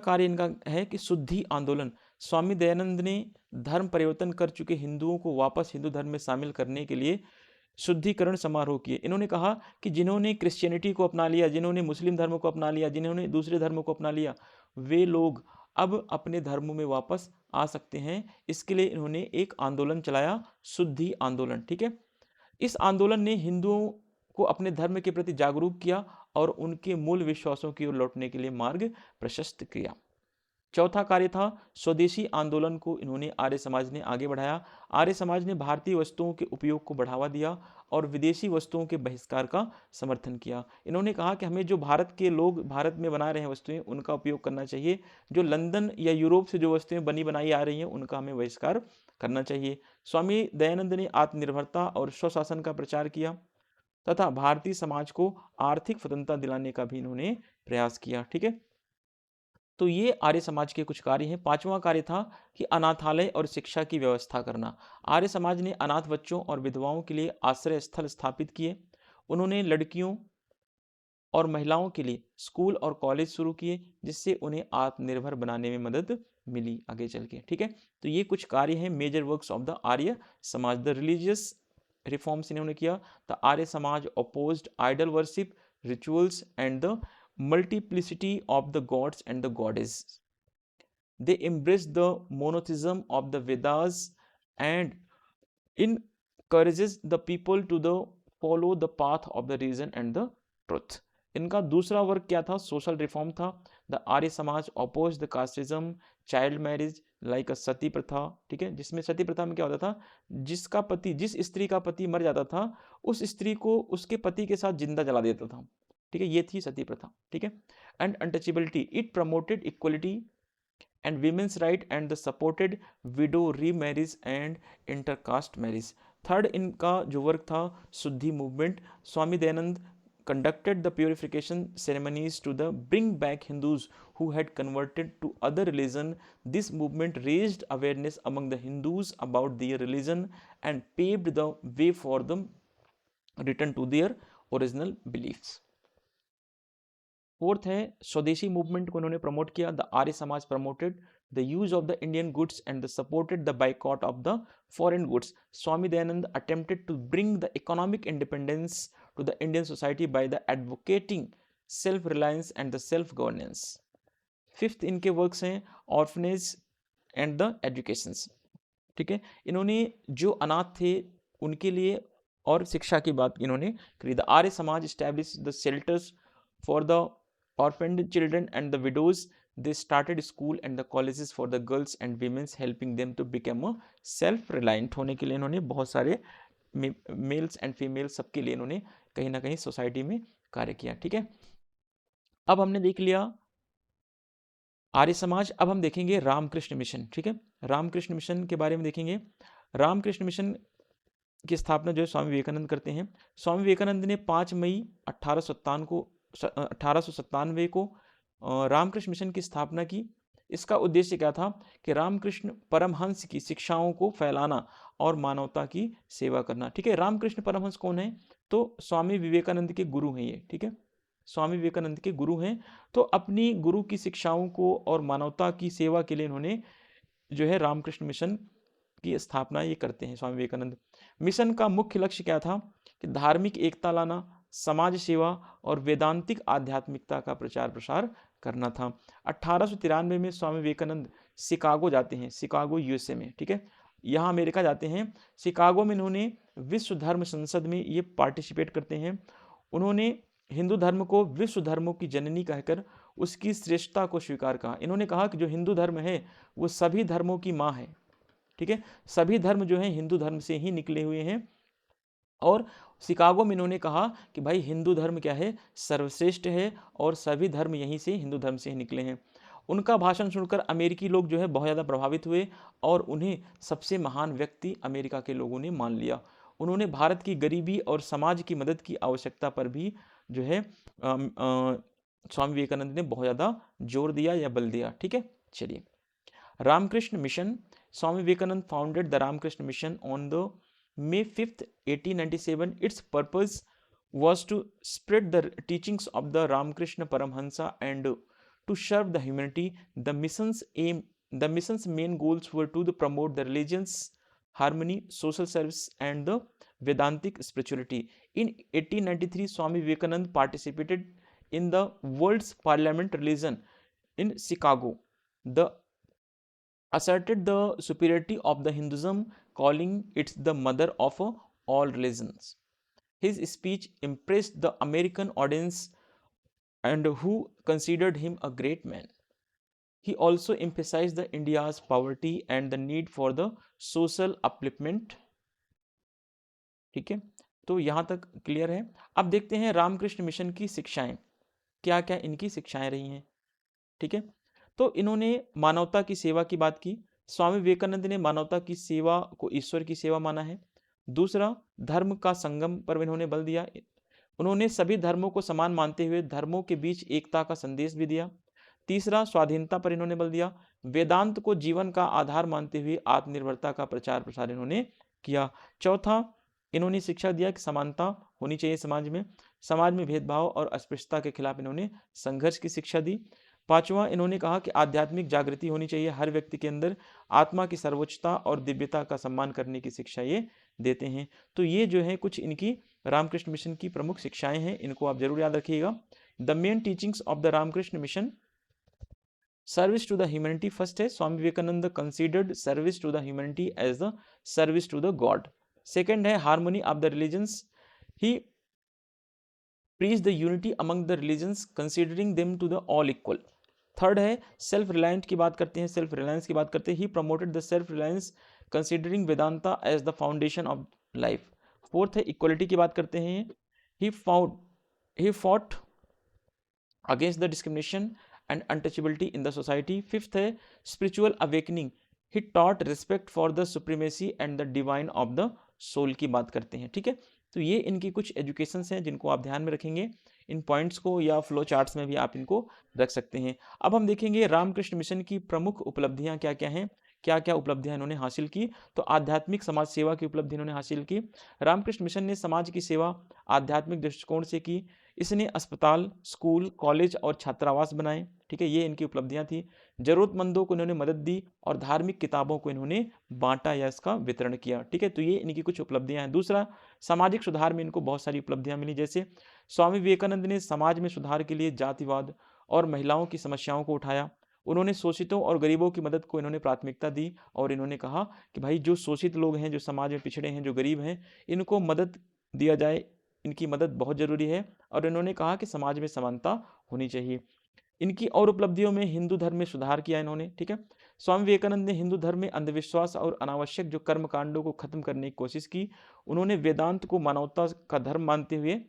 कार्य इनका है कि शुद्धि आंदोलन। स्वामी दयानंद ने धर्म परिवर्तन कर चुके हिंदुओं को वापस हिंदू धर्म में शामिल करने के लिए शुद्धिकरण समारोह किए। इन्होंने कहा कि जिन्होंने क्रिश्चियनिटी को अपना लिया, जिन्होंने मुस्लिम धर्म को अपना लिया, जिन्होंने दूसरे धर्मों को अपना लिया, वे लोग अब अपने धर्मों में वापस आ सकते हैं। इसके लिए इन्होंने एक आंदोलन चलाया, शुद्धि आंदोलन। ठीक है, इस आंदोलन ने हिंदुओं को अपने धर्म के प्रति जागरूक किया और उनके मूल विश्वासों की ओर लौटने के लिए मार्ग प्रशस्त किया। चौथा कार्य था स्वदेशी आंदोलन को इन्होंने आर्य समाज ने आगे बढ़ाया। आर्य समाज ने भारतीय वस्तुओं के उपयोग को बढ़ावा दिया और विदेशी वस्तुओं के बहिष्कार का समर्थन किया। इन्होंने कहा कि हमें जो भारत के लोग भारत में बना रहे हैं वस्तुएं उनका उपयोग करना चाहिए, जो लंदन या यूरोप से जो वस्तुएं बनी बनाई आ रही हैं उनका हमें बहिष्कार करना चाहिए। स्वामी दयानंद ने आत्मनिर्भरता और स्वशासन का प्रचार किया तथा भारतीय समाज को आर्थिक स्वतंत्रता दिलाने का भी इन्होंने प्रयास किया। ठीक है, तो ये आर्य समाज के कुछ कार्य हैं। पांचवा कार्य था कि अनाथालय और शिक्षा की व्यवस्था करना। आर्य समाज ने अनाथ बच्चों और विधवाओं के लिए आश्रय स्थल स्थापित किए। उन्होंने लड़कियों और महिलाओं के लिए स्कूल और कॉलेज शुरू किए जिससे उन्हें आत्मनिर्भर बनाने में मदद मिली आगे चल के। ठीक है, तो ये कुछ कार्य हैं major works of the Arya Samaj. The religious reforms इन्होंने किया। The Arya Samaj opposed idol worship, rituals and the multiplicity of the gods and the goddesses. They embrace the monotheism of the Vedas and encourages the people to the follow the path of the reason and the truth. इनका दूसरा work क्या था? Social reform था। The Arya Samaj oppose the casteism, child marriage like a sati प्रथा। ठीक है, जिसमें सती प्रथा में क्या होता था, जिसका पति जिस स्त्री का पति मर जाता था उस स्त्री को उसके पति के साथ जिंदा जला देता था। ठीक है, ये थी सती प्रथा। ठीक है, and untouchability, it promoted equality and women's right and the supported window remarriage and intercaste marriage. Third इनका जो वर्क था शुद्धि movement. Swami Dayanand conducted the purification ceremonies to the bring back Hindus who had converted to other religion. This movement raised awareness among the Hindus about their religion and paved the way for them return to their original beliefs. Fourth है स्वदेशी movement को इन्होंने promote किया। The Arya Samaj promoted the use of the Indian goods and the supported the boycott of the foreign goods. Swami Dayanand attempted to bring the economic independence to the Indian society by the advocating self reliance and the self governance. Fifth इनके works हैं orphanage and the educations. ठीक है, इन्होंने जो अनाथ थे उनके लिए और शिक्षा की बात इन्होंने करी। द आर्य समाज established the shelters for the orphaned children and the widows. They started school and the colleges for the girls and women, helping them to become a self-reliant होने के लिए इन्होंने बहुत सारे मेल्स एंड फीमेल सबके लिए इन्होंने कहीं ना कहीं सोसाइटी में कार्य किया। ठीक है, अब हमने देख लिया आर्य समाज। अब हम देखेंगे रामकृष्ण मिशन। ठीक है, रामकृष्ण मिशन के बारे में देखेंगे। रामकृष्ण मिशन की स्थापना जो है स्वामी विवेकानंद करते हैं। स्वामी विवेकानंद ने 5 मई 1897 को रामकृष्ण मिशन की स्थापना की। इसका उद्देश्य क्या था कि रामकृष्ण परमहंस की शिक्षाओं को फैलाना और मानवता की सेवा करना। ठीक है, रामकृष्ण परमहंस कौन है? तो स्वामी विवेकानंद के गुरु हैं ये। ठीक है, स्वामी विवेकानंद के गुरु हैं। तो अपनी गुरु की शिक्षाओं को और मानवता की सेवा के लिए इन्होंने जो है रामकृष्ण मिशन की स्थापना ये करते हैं स्वामी विवेकानंद। मिशन का मुख्य लक्ष्य क्या था कि धार्मिक एकता लाना, समाज सेवा और वेदांतिक आध्यात्मिकता का प्रचार प्रसार करना था। 1893 में स्वामी विवेकानंद शिकागो जाते हैं, शिकागो यूएसए में। ठीक है, यहाँ अमेरिका जाते हैं। शिकागो में इन्होंने विश्व धर्म संसद में ये पार्टिसिपेट करते हैं। उन्होंने हिंदू धर्म को विश्व धर्मों की जननी कहकर उसकी श्रेष्ठता को स्वीकार कहा। इन्होंने कहा कि जो हिंदू धर्म है वो सभी धर्मों की माँ है। ठीक है, सभी धर्म जो है हिंदू धर्म से ही निकले हुए हैं। और शिकागो में इन्होंने कहा कि भाई हिंदू धर्म क्या है, सर्वश्रेष्ठ है और सभी धर्म यहीं से हिंदू धर्म से ही निकले हैं। उनका भाषण सुनकर अमेरिकी लोग जो है बहुत ज़्यादा प्रभावित हुए और उन्हें सबसे महान व्यक्ति अमेरिका के लोगों ने मान लिया। उन्होंने भारत की गरीबी और समाज की मदद की आवश्यकता पर भी जो है स्वामी विवेकानंद ने बहुत ज़्यादा जोर दिया या बल दिया। ठीक है, चलिए Ramakrishna mission. Swami Vivekananda founded the Ramakrishna mission on the May 5th, 1897. Its purpose was to spread the teachings of the Ramakrishna Paramhansa and to serve the humanity. The mission's main goals were to promote the religion's harmony, social service, and the Vedantic spirituality. In 1893, Swami Vivekananda participated in the World's Parliament Religion in Chicago. The asserted the superiority of the Hinduism, calling it the mother of all religions. His speech impressed the American audience and who considered him a great man. He also emphasized the India's poverty and the need for the social upliftment. ठीक है, तो यहाँ तक clear है। अब देखते हैं Ramakrishna mission की शिक्षाएं, क्या क्या इनकी शिक्षाएं रही हैं। ठीक है, तो इन्होंने मानवता की सेवा की बात की। स्वामी विवेकानंद ने मानवता की सेवा को ईश्वर की सेवा माना है। दूसरा, धर्म का संगम पर इन्होंने बल दिया। उन्होंने सभी धर्मों को समान मानते हुए धर्मों के बीच एकता का संदेश भी दिया। तीसरा, स्वाधीनता पर इन्होंने बल दिया। वेदांत को जीवन का आधार मानते हुए आत्मनिर्भरता का प्रचार प्रसार इन्होंने किया। चौथा, इन्होंने शिक्षा दिया कि समानता होनी चाहिए समाज में भेदभाव और अस्पृश्यता के खिलाफ इन्होंने संघर्ष की शिक्षा दी। पांचवा, इन्होंने कहा कि आध्यात्मिक जागृति होनी चाहिए, हर व्यक्ति के अंदर आत्मा की सर्वोच्चता और दिव्यता का सम्मान करने की शिक्षा ये देते हैं। तो ये जो है कुछ इनकी रामकृष्ण मिशन की प्रमुख शिक्षाएं हैं, इनको आप जरूर याद रखिएगा। The main teachings of the Ramakrishna mission. Service to the humanity first है, Swami Vivekananda considered service to the humanity as the service to the God. Second है harmony of the religions. He preach the unity among the religions considering them to the all equal. Third है self reliant की बात करते हैं, self reliance की बात करते हैं। He promoted the self reliance considering Vedanta as the foundation of life. Fourth है इक्वलिटी की बात करते हैं। He fought against the discrimination and untouchability in the society. Fifth है spiritual awakening. He taught respect for the supremacy and the divine of the soul की बात करते हैं। ठीक है, तो ये इनकी कुछ एजुकेशंस हैं जिनको आप ध्यान में रखेंगे। इन पॉइंट्स को या फ्लो चार्ट्स में भी आप इनको रख सकते हैं। अब हम देखेंगे रामकृष्ण मिशन की प्रमुख उपलब्धियां क्या क्या हैं, क्या क्या उपलब्धियां इन्होंने हासिल की। तो आध्यात्मिक समाज सेवा की उपलब्धि इन्होंने हासिल की। रामकृष्ण मिशन ने समाज की सेवा आध्यात्मिक दृष्टिकोण से की। इसने अस्पताल, स्कूल, कॉलेज और छात्रावास बनाए। ठीक है, ये इनकी उपलब्धियां थी। जरूरतमंदों को इन्होंने मदद दी और धार्मिक किताबों को इन्होंने बांटा या इसका वितरण किया। ठीक है, तो ये इनकी कुछ उपलब्धियां हैं। दूसरा, सामाजिक सुधार में इनको बहुत सारी उपलब्धियां मिली। जैसे स्वामी विवेकानंद ने समाज में सुधार के लिए जातिवाद और महिलाओं की समस्याओं को उठाया। उन्होंने शोषितों और गरीबों की मदद को इन्होंने प्राथमिकता दी और इन्होंने कहा कि भाई जो शोषित लोग हैं, जो समाज में पिछड़े हैं, जो गरीब हैं, इनको मदद दिया जाए, इनकी मदद बहुत जरूरी है। और इन्होंने कहा कि समाज में समानता होनी चाहिए। इनकी और उपलब्धियों में हिंदू धर्म में सुधार किया इन्होंने। ठीक है, स्वामी विवेकानंद ने हिंदू धर्म में अंधविश्वास और अनावश्यक जो कर्म कांडों को खत्म करने की कोशिश की। उन्होंने वेदांत को मानवता का धर्म मानते हुए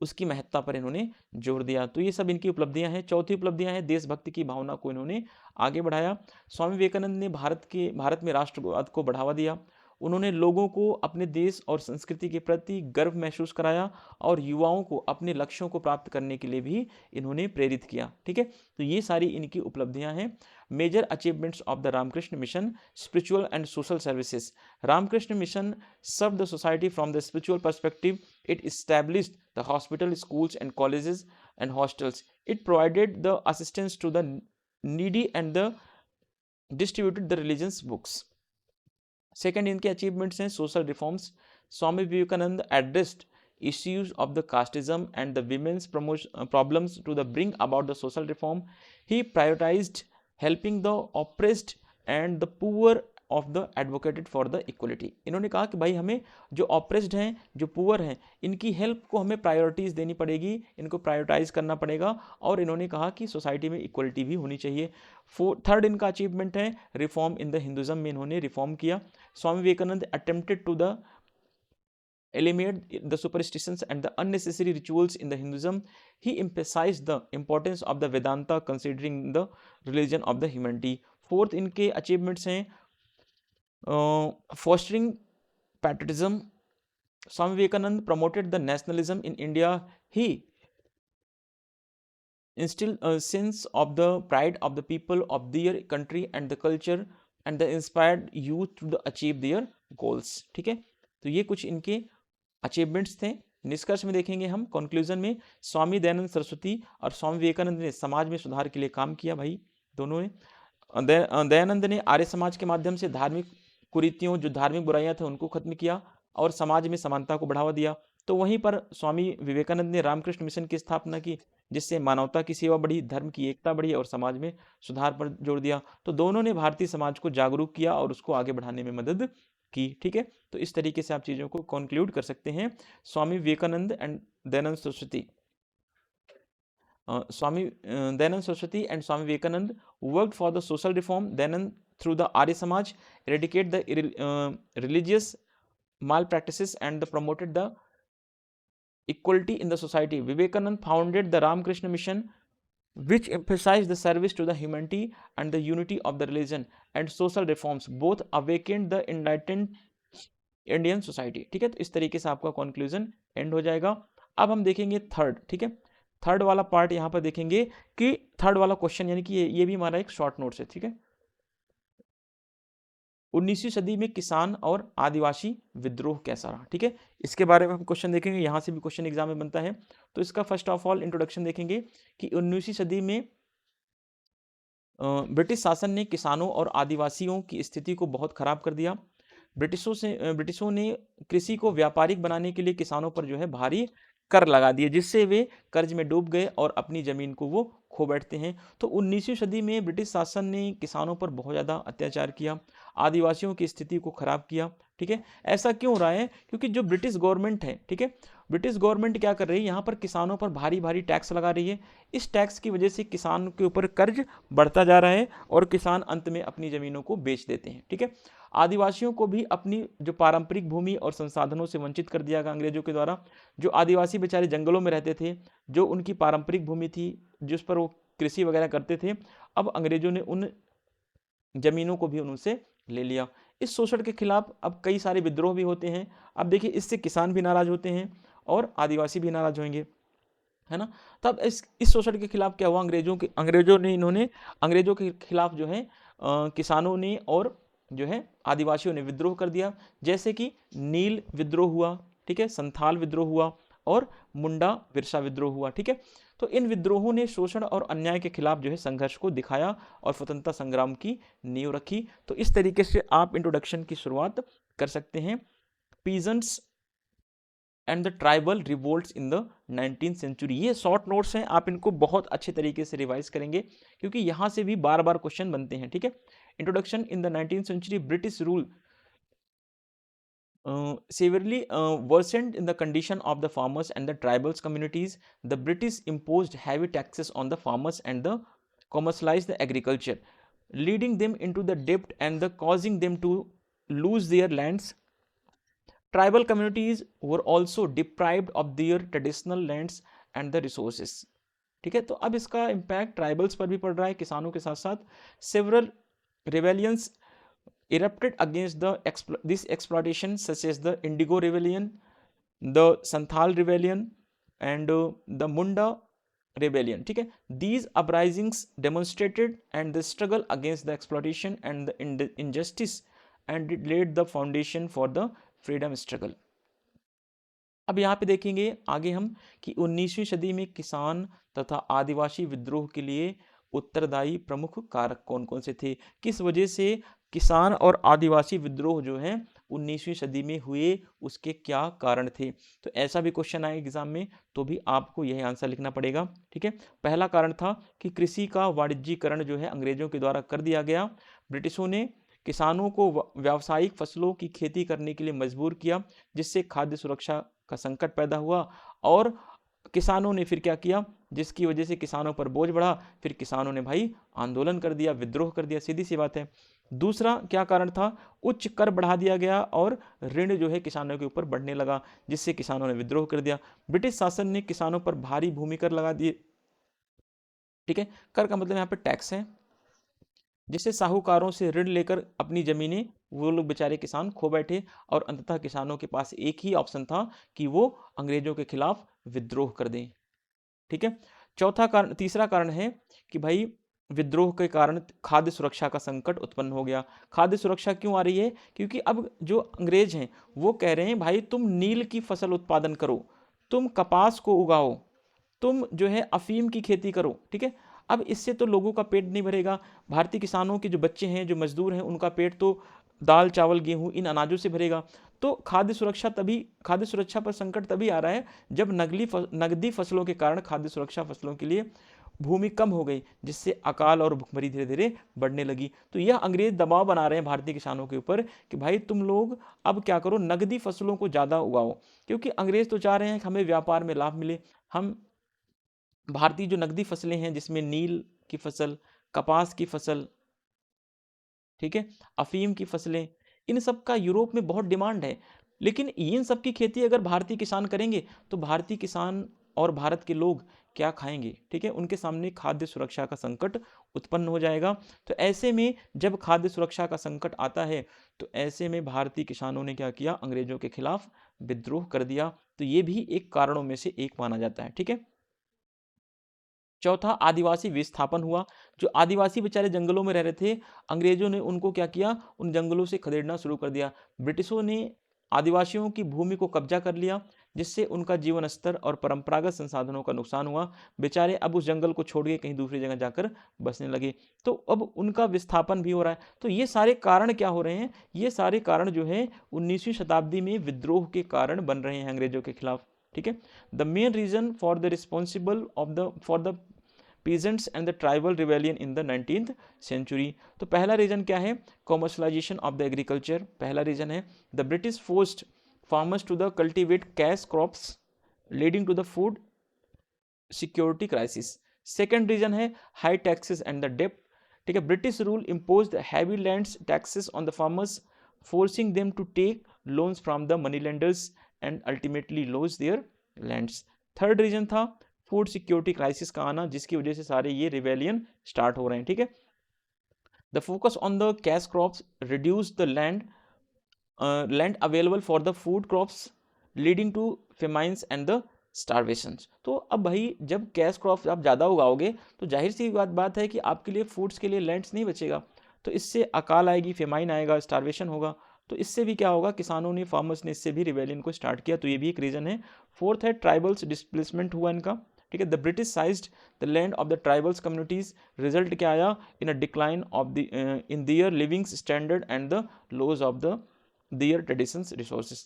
उसकी महत्ता पर इन्होंने जोर दिया। तो ये सब इनकी उपलब्धियां हैं। चौथी उपलब्धियां हैं देशभक्ति की भावना को इन्होंने आगे बढ़ाया। स्वामी विवेकानंद ने भारत में राष्ट्रवाद को बढ़ावा दिया। उन्होंने लोगों को अपने देश और संस्कृति के प्रति गर्व महसूस कराया और युवाओं को अपने लक्ष्यों को प्राप्त करने के लिए भी इन्होंने प्रेरित किया। ठीक है, तो ये सारी इनकी उपलब्धियां हैं। Major achievements of the Ramakrishna mission, spiritual and social services. Ramakrishna mission serve the society from the spiritual perspective. It established the hospital, schools and colleges and hostels. It provided the assistance to the needy and the distributed the religious books. Second इनके achievements हैं social reforms. Swami Vivekananda addressed issues of the casteism and the women's problems to the bring about the social reform. He prioritized helping the oppressed and the poor of the advocated for the equality. इन्होंने कहा कि भाई हमें जो oppressed हैं, जो poor हैं, इनकी हेल्प को हमें प्रायोरिटीज़ देनी पड़ेगी, इनको प्रायोरिटाइज करना पड़ेगा। और इन्होंने कहा कि सोसाइटी में इक्वलिटी भी होनी चाहिए। थर्ड इनका अचीवमेंट है रिफॉर्म इन द हिंदुज़म में इन्होंने रिफॉर्म किया। Swami Vivekananda attempted to the eliminate the superstitions and the unnecessary rituals in the Hinduism. He emphasized the importance of the Vedanta considering the religion of the humanity. Fourth इनके achievements हैं fostering patriotism. Swami Vivekananda promoted the nationalism in India. He instilled a sense of the pride of the people of their country and the culture and the inspired youth to achieve their goals. ठीक है, तो ये कुछ इनके achievements थे। निष्कर्ष में देखेंगे हम कंक्लूजन में, स्वामी दयानंद सरस्वती और स्वामी विवेकानंद ने समाज में सुधार के लिए काम किया। भाई दोनों ने दयानंद ने आर्य समाज के माध्यम से धार्मिक कुरीतियों, जो धार्मिक बुराइयां थे, उनको खत्म किया और समाज में समानता को बढ़ावा दिया। तो वहीं पर स्वामी विवेकानंद ने रामकृष्ण मिशन की स्थापना की, जिससे मानवता की सेवा बढ़ी, धर्म की एकता बढ़ी और समाज में सुधार पर जोर दिया। तो दोनों ने भारतीय समाज को जागरूक किया और उसको आगे बढ़ाने में मदद की। ठीक है, तो इस तरीके से आप चीज़ों को कंक्लूड कर सकते हैं। Swami Vivekananda and Dayanand Saraswati, Swami Dayanand Saraswati and Swami Vivekananda worked for the social reform. Dayanand through the Arya Samaj eradicate the religious malpractices and promoted the equality in the society. Vivekanand founded the Ramakrishna Mission, which emphasized the service to the humanity and the unity of the religion and social reforms. Both awakened the enlightened Indian society. ठीक है, तो इस तरीके से आपका conclusion and हो जाएगा। अब हम देखेंगे थर्ड। ठीक है, थर्ड वाला पार्ट यहाँ पर देखेंगे कि थर्ड वाला क्वेश्चन, यानी कि ये भी हमारा एक शॉर्ट नोट्स है। ठीक है, 19वीं सदी में किसान और आदिवासी विद्रोह कैसा रहा। ठीक है, इसके बारे में हम क्वेश्चन देखेंगे, यहाँ से भी क्वेश्चन एग्जाम में बनता है। तो इसका फर्स्ट ऑफ ऑल इंट्रोडक्शन देखेंगे कि 19वीं सदी में ब्रिटिश शासन ने किसानों और आदिवासियों की स्थिति को बहुत खराब कर दिया। ब्रिटिशों ने कृषि को व्यापारिक बनाने के लिए किसानों पर जो है भारी कर लगा दिए, जिससे वे कर्ज में डूब गए और अपनी जमीन को वो खो बैठते हैं। तो 19वीं सदी में ब्रिटिश शासन ने किसानों पर बहुत ज़्यादा अत्याचार किया, आदिवासियों की स्थिति को खराब किया। ठीक है, ऐसा क्यों हो रहा है? क्योंकि जो ब्रिटिश गवर्नमेंट है, ठीक है, ब्रिटिश गवर्नमेंट क्या कर रही है, यहाँ पर किसानों पर भारी भारी टैक्स लगा रही है। इस टैक्स की वजह से किसान के ऊपर कर्ज बढ़ता जा रहा है और किसान अंत में अपनी ज़मीनों को बेच देते हैं। ठीक है, आदिवासियों को भी अपनी जो पारंपरिक भूमि और संसाधनों से वंचित कर दिया गया अंग्रेजों के द्वारा। जो आदिवासी बेचारे जंगलों में रहते थे, जो उनकी पारंपरिक भूमि थी जिस पर वो कृषि वगैरह करते थे, अब अंग्रेजों ने उन जमीनों को भी उनसे ले लिया। इस शोषण के खिलाफ अब कई सारे विद्रोह भी होते हैं। अब देखिए, इससे किसान भी नाराज होते हैं और आदिवासी भी नाराज होंगे, है ना। तब इस शोषण के खिलाफ क्या हुआ, अंग्रेजों के खिलाफ जो है किसानों ने और जो है आदिवासियों ने विद्रोह कर दिया। जैसे कि नील विद्रोह हुआ, ठीक है, संथाल विद्रोह हुआ और मुंडा बिरसा विद्रोह हुआ। ठीक है, तो इन विद्रोहों ने शोषण और अन्याय के खिलाफ जो है संघर्ष को दिखाया और स्वतंत्रता संग्राम की नींव रखी। तो इस तरीके से आप इंट्रोडक्शन की शुरुआत कर सकते हैं। Peasants and the tribal revolts in the 19th century, ये शॉर्ट नोट्स हैं, आप इनको बहुत अच्छे तरीके से रिवाइज करेंगे क्योंकि यहाँ से भी बार बार क्वेश्चन बनते हैं। ठीक है, introduction in the 19th century, British rule severely worsened in the condition of the farmers and the tribals communities. The British imposed heavy taxes on the farmers and the commercialized the agriculture, leading them into the debt and the causing them to lose their lands. Tribal communities were also deprived of their traditional lands and the resources. ठीक है, तो अब इसका impact tribals पर भी पड़ रहा है, किसानों के साथ साथ। Several rebellions erupted against this exploitation, such as the Indigo Rebellion, the Santhal Rebellion, and the Munda Rebellion. ठीक है, these uprisings demonstrated and the struggle against the exploitation and the injustice, and it laid the foundation for the freedom struggle. अब यहाँ पे देखेंगे आगे हम कि 19वीं सदी में किसान तथा आदिवासी विद्रोह के लिए उत्तरदायी प्रमुख कारक कौन कौन से थे, किस वजह से किसान और आदिवासी विद्रोह जो है 19वीं सदी में हुए, उसके क्या कारण थे। तो ऐसा भी क्वेश्चन आए एग्जाम में तो भी आपको यही आंसर लिखना पड़ेगा। ठीक है, पहला कारण था कि कृषि का वाणिज्यीकरण जो है अंग्रेजों के द्वारा कर दिया गया। ब्रिटिशों ने किसानों को व्यावसायिक फसलों की खेती करने के लिए मजबूर किया, जिससे खाद्य सुरक्षा का संकट पैदा हुआ, और किसानों ने फिर क्या किया, जिसकी वजह से किसानों पर बोझ बढ़ा, फिर किसानों ने भाई आंदोलन कर दिया, विद्रोह कर दिया, सीधी सी बात है। दूसरा क्या कारण था, उच्च कर बढ़ा दिया गया और ऋण जो है किसानों के ऊपर बढ़ने लगा, जिससे किसानों ने विद्रोह कर दिया। ब्रिटिश शासन ने किसानों पर भारी भूमि कर लगा दिए। ठीक है, कर का मतलब यहाँ पे टैक्स है, जिससे साहूकारों से ऋण लेकर अपनी जमीनें वो लोग बेचारे किसान खो बैठे, और अंततः किसानों के पास एक ही ऑप्शन था कि वो अंग्रेजों के खिलाफ विद्रोह कर दें। ठीक है, तीसरा कारण है कि भाई विद्रोह के कारण खाद्य सुरक्षा का संकट उत्पन्न हो गया। खाद्य सुरक्षा क्यों आ रही है, क्योंकि अब जो अंग्रेज हैं वो कह रहे हैं भाई तुम नील की फसल उत्पादन करो, तुम कपास को उगाओ, तुम जो है अफीम की खेती करो। ठीक है, अब इससे तो लोगों का पेट नहीं भरेगा। भारतीय किसानों के जो बच्चे हैं, जो मजदूर हैं, उनका पेट तो दाल चावल गेहूं इन अनाजों से भरेगा। तो खाद्य सुरक्षा पर संकट तभी आ रहा है जब नकदी फसलों के कारण खाद्य सुरक्षा फसलों के लिए भूमि कम हो गई, जिससे अकाल और भुखमरी धीरे धीरे बढ़ने लगी। तो यह अंग्रेज दबाव बना रहे हैं भारतीय किसानों के ऊपर कि भाई तुम लोग अब क्या करो, नकदी फसलों को ज़्यादा उगाओ, क्योंकि अंग्रेज तो चाह रहे हैं कि हमें व्यापार में लाभ मिले। हम भारतीय जो नकदी फसलें हैं, जिसमें नील की फसल, कपास की फसल, ठीक है, अफीम की फसलें, इन सब का यूरोप में बहुत डिमांड है। लेकिन इन सब की खेती अगर भारतीय किसान करेंगे तो भारतीय किसान और भारत के लोग क्या खाएंगे। ठीक है, उनके सामने खाद्य सुरक्षा का संकट उत्पन्न हो जाएगा। तो ऐसे में जब खाद्य सुरक्षा का संकट आता है तो ऐसे में भारतीय किसानों ने क्या किया, अंग्रेजों के खिलाफ विद्रोह कर दिया। तो ये भी एक कारणों में से एक माना जाता है। ठीक है, चौथा, आदिवासी विस्थापन हुआ। जो आदिवासी बेचारे जंगलों में रह रहे थे, अंग्रेजों ने उनको क्या किया, उन जंगलों से खदेड़ना शुरू कर दिया। ब्रिटिशों ने आदिवासियों की भूमि को कब्जा कर लिया, जिससे उनका जीवन स्तर और परंपरागत संसाधनों का नुकसान हुआ। बेचारे अब उस जंगल को छोड़ के कहीं दूसरी जगह जाकर बसने लगे, तो अब उनका विस्थापन भी हो रहा है। तो ये सारे कारण क्या हो रहे हैं, ये सारे कारण जो है 19वीं शताब्दी में विद्रोह के कारण बन रहे हैं अंग्रेजों के खिलाफ। ठीक है, the main reason for the responsible for the peasants and the tribal rebellion in the 19th century। तो पहला रीजन क्या है, कॉमर्शलाइजेशन ऑफ द एग्रीकल्चर, पहला रीजन है। The British forced farmers to the cultivate cash crops leading to the food security crisis. Second reason है high taxes and the डेप्ट। ठीक है, British rule imposed heavy lands taxes on the farmers, forcing them to take loans from the money lenders and ultimately loss their lands. Third reason था food security crisis का आना, जिसकी वजह से सारे ये रिवेलियन स्टार्ट हो रहे हैं। ठीक है, the focus on the cash crops reduce the land available for the food crops leading to famines and the starvations. तो अब भाई जब कैश क्रॉप्स आप ज़्यादा उगाओगे तो जाहिर सी बात है कि आपके लिए फूड्स के लिए लैंड्स नहीं बचेगा, तो इससे अकाल आएगी, फेमाइन आएगा, स्टारवेशन होगा। तो इससे भी क्या होगा, किसानों ने, फार्मर्स ने इससे भी रिवेलियन को स्टार्ट किया। तो ये भी एक रीज़न है। फोर्थ है ट्राइबल्स डिस्प्लेसमेंट हुआ इनका। ठीक है, the British seized the land of the tribals communities, result क्या आया, in a decline of the in their living standard and the loss of the their traditions resources.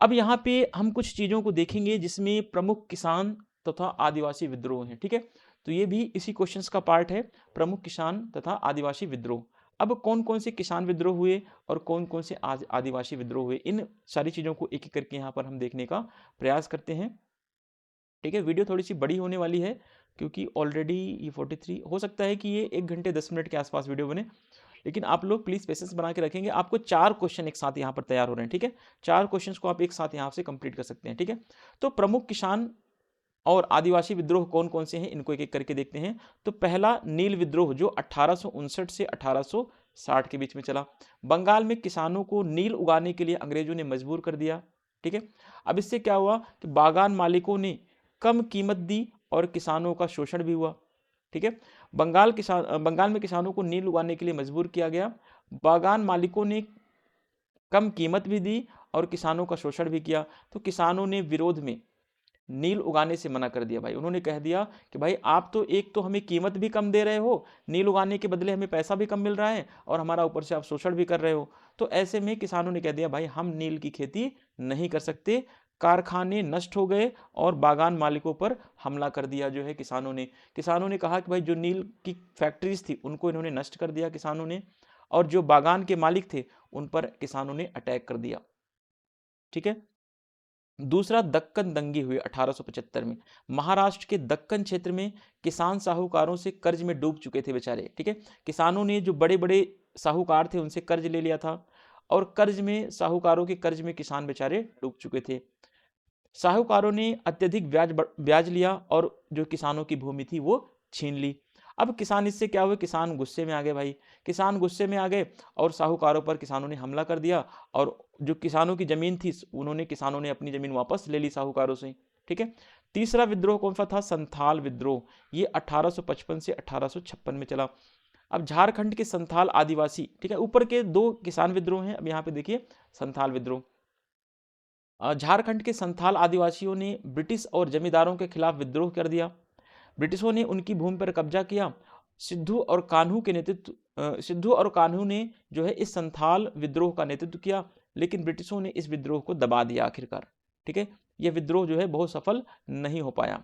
अब यहाँ पे हम कुछ चीज़ों को देखेंगे जिसमें प्रमुख किसान तथा आदिवासी विद्रोह हैं। ठीक है, तो ये भी इसी क्वेश्चंस का पार्ट है, प्रमुख किसान तथा आदिवासी विद्रोह। अब कौन कौन से किसान विद्रोह हुए और कौन कौन से आदिवासी विद्रोह हुए, इन सारी चीज़ों को एक एक करके यहाँ पर हम देखने का प्रयास करते हैं। ठीक है, वीडियो थोड़ी सी बड़ी होने वाली है क्योंकि ऑलरेडी ये 43, हो सकता है कि ये 1 घंटे 10 मिनट के आसपास वीडियो बने, लेकिन आप लोग प्लीज़ पेशेंस बना के रखेंगे। आपको 4 क्वेश्चन एक साथ यहाँ पर तैयार हो रहे हैं। ठीक है, 4 क्वेश्चन को आप एक साथ यहाँ से कंप्लीट कर सकते हैं। ठीक है, तो प्रमुख किसान और आदिवासी विद्रोह कौन कौन से हैं, इनको एक एक करके देखते हैं। तो पहला नील विद्रोह, जो 1859 से 60 के बीच में चला। बंगाल में किसानों को नील उगाने के लिए अंग्रेजों ने मजबूर कर दिया। ठीक है, अब इससे क्या हुआ कि बागान मालिकों ने कम कीमत दी और किसानों का शोषण भी हुआ। ठीक है, बंगाल में किसानों को नील उगाने के लिए मजबूर किया गया। बागान मालिकों ने कम कीमत भी दी और किसानों का शोषण भी किया। तो किसानों ने विरोध में नील उगाने से मना कर दिया भाई। उन्होंने कह दिया कि भाई आप तो एक तो हमें कीमत भी कम दे रहे हो, नील उगाने के बदले हमें पैसा भी कम मिल रहा है और हमारा ऊपर से आप शोषण भी कर रहे हो। तो ऐसे में किसानों ने कह दिया भाई हम नील की खेती नहीं कर सकते। कारखाने नष्ट हो गए और बागान मालिकों पर हमला कर दिया जो है किसानों ने कहा कि भाई जो नील की फैक्ट्रीज थी उनको इन्होंने नष्ट कर दिया किसानों ने, और जो बागान के मालिक थे उन पर किसानों ने अटैक कर दिया। ठीक है, दूसरा दक्कन दंगे हुए 1875 में। महाराष्ट्र के दक्कन क्षेत्र में किसान साहूकारों से कर्ज में डूब चुके थे बेचारे। ठीक है, किसानों ने जो बड़े बड़े साहूकार थे उनसे कर्ज ले लिया था और कर्ज में साहूकारों के कर्ज में किसान बेचारे डूब चुके थे। साहूकारों ने अत्यधिक ब्याज लिया और जो किसानों की भूमि थी वो छीन ली। अब किसान इससे क्या हुए, किसान गुस्से में आ गए भाई। किसान गुस्से में आ गए और साहूकारों पर किसानों ने हमला कर दिया और जो किसानों की जमीन थी किसानों ने अपनी जमीन वापस ले ली साहूकारों से। ठीक है, तीसरा विद्रोह कौन सा था, संथाल विद्रोह। ये 1855 से 1856 में चला। अब झारखंड के संथाल आदिवासी, ठीक है, ऊपर के दो किसान विद्रोह हैं, अब यहाँ पे देखिए संथाल विद्रोह। झारखंड के संथाल आदिवासियों ने ब्रिटिश और जमींदारों के खिलाफ विद्रोह कर दिया। ब्रिटिशों ने उनकी भूमि पर कब्जा किया। सिद्धू और कान्हू ने जो है इस संथाल विद्रोह का नेतृत्व किया, लेकिन ब्रिटिशों ने इस विद्रोह को दबा दिया आखिरकार। ठीक है, यह विद्रोह जो है बहुत सफल नहीं हो पाया।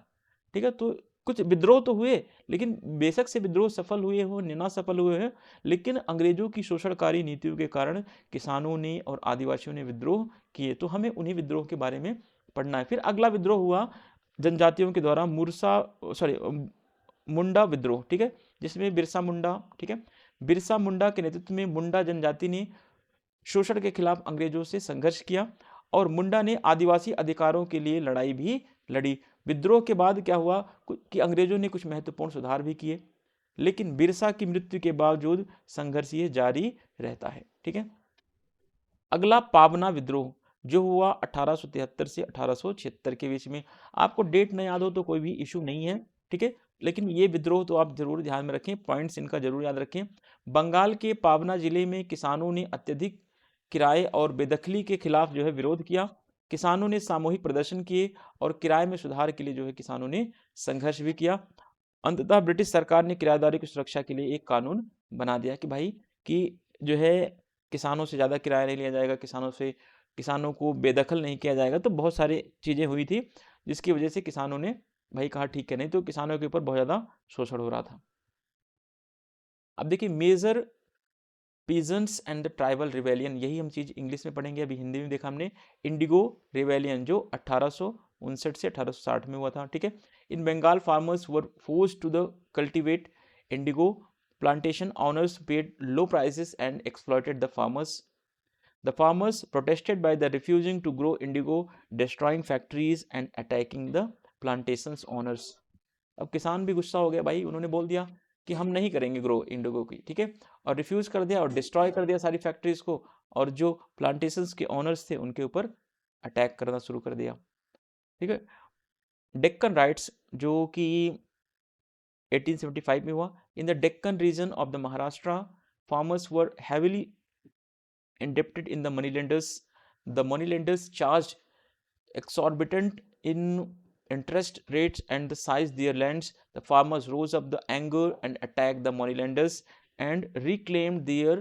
ठीक है, तो कुछ विद्रोह तो हुए, लेकिन बेशक से विद्रोह सफल हुए हो ना सफल हुए हैं, लेकिन अंग्रेजों की शोषणकारी नीतियों के कारण किसानों ने और आदिवासियों ने विद्रोह किए। तो हमें उन्हीं विद्रोह के बारे में पढ़ना है। फिर अगला विद्रोह हुआ जनजातियों के द्वारा मुंडा विद्रोह। ठीक है, जिसमें बिरसा मुंडा, ठीक है, बिरसा मुंडा के नेतृत्व में मुंडा जनजाति ने शोषण के खिलाफ अंग्रेजों से संघर्ष किया और मुंडा ने आदिवासी अधिकारों के लिए लड़ाई भी लड़ी। विद्रोह के बाद क्या हुआ कि अंग्रेजों ने कुछ महत्वपूर्ण सुधार भी किए, लेकिन बिरसा की मृत्यु के बावजूद संघर्ष ये जारी रहता है। ठीक है, अगला पाबना विद्रोह जो हुआ 1873 से 1876 के बीच में। आपको डेट न याद हो तो कोई भी इशू नहीं है। ठीक है, लेकिन ये विद्रोह तो आप जरूर ध्यान में रखें, पॉइंट्स इनका जरूर याद रखें। बंगाल के पाबना जिले में किसानों ने अत्यधिक किराए और बेदखली के खिलाफ जो है विरोध किया। किसानों ने सामूहिक प्रदर्शन किए और किराए में सुधार के लिए जो है किसानों ने संघर्ष भी किया। अंततः ब्रिटिश सरकार ने किराएदारों की सुरक्षा के लिए एक कानून बना दिया कि भाई कि जो है किसानों से ज़्यादा किराया नहीं लिया जाएगा, किसानों को बेदखल नहीं किया जाएगा। तो बहुत सारी चीज़ें हुई थी जिसकी वजह से किसानों ने भाई कहा ठीक है, नहीं तो किसानों के ऊपर बहुत ज़्यादा शोषण हो रहा था। अब देखिए major peasants and the tribal rebellion, यही हम चीज़ इंग्लिश में पढ़ेंगे, अभी हिंदी में देखा हमने। इंडिगो रिवेलियन जो 1859 से 1860 में हुआ था। ठीक है, in Bengal farmers were forced to the cultivate indigo, plantation owners paid low prices and exploited the farmers. The farmers protested by the refusing to grow indigo, destroying factories and attacking the plantations owners. अब किसान भी गुस्सा हो गया भाई, उन्होंने बोल दिया कि हम नहीं करेंगे ग्रो इंडिगो की। ठीक है, और रिफ्यूज कर दिया और डिस्ट्रॉय कर दिया सारी फैक्ट्रीज को, और जो प्लांटेशंस के ओनर्स थे उनके ऊपर अटैक करना शुरू कर दिया। ठीक है, डेक्कन राइट्स जो कि 1875 में हुआ। In the Deccan region of the Maharashtra farmers were heavily indebted in the moneylenders. The moneylenders charged exorbitant in interest rates and the size their lands. The farmers rose up the anger and attacked the moneylenders and reclaimed their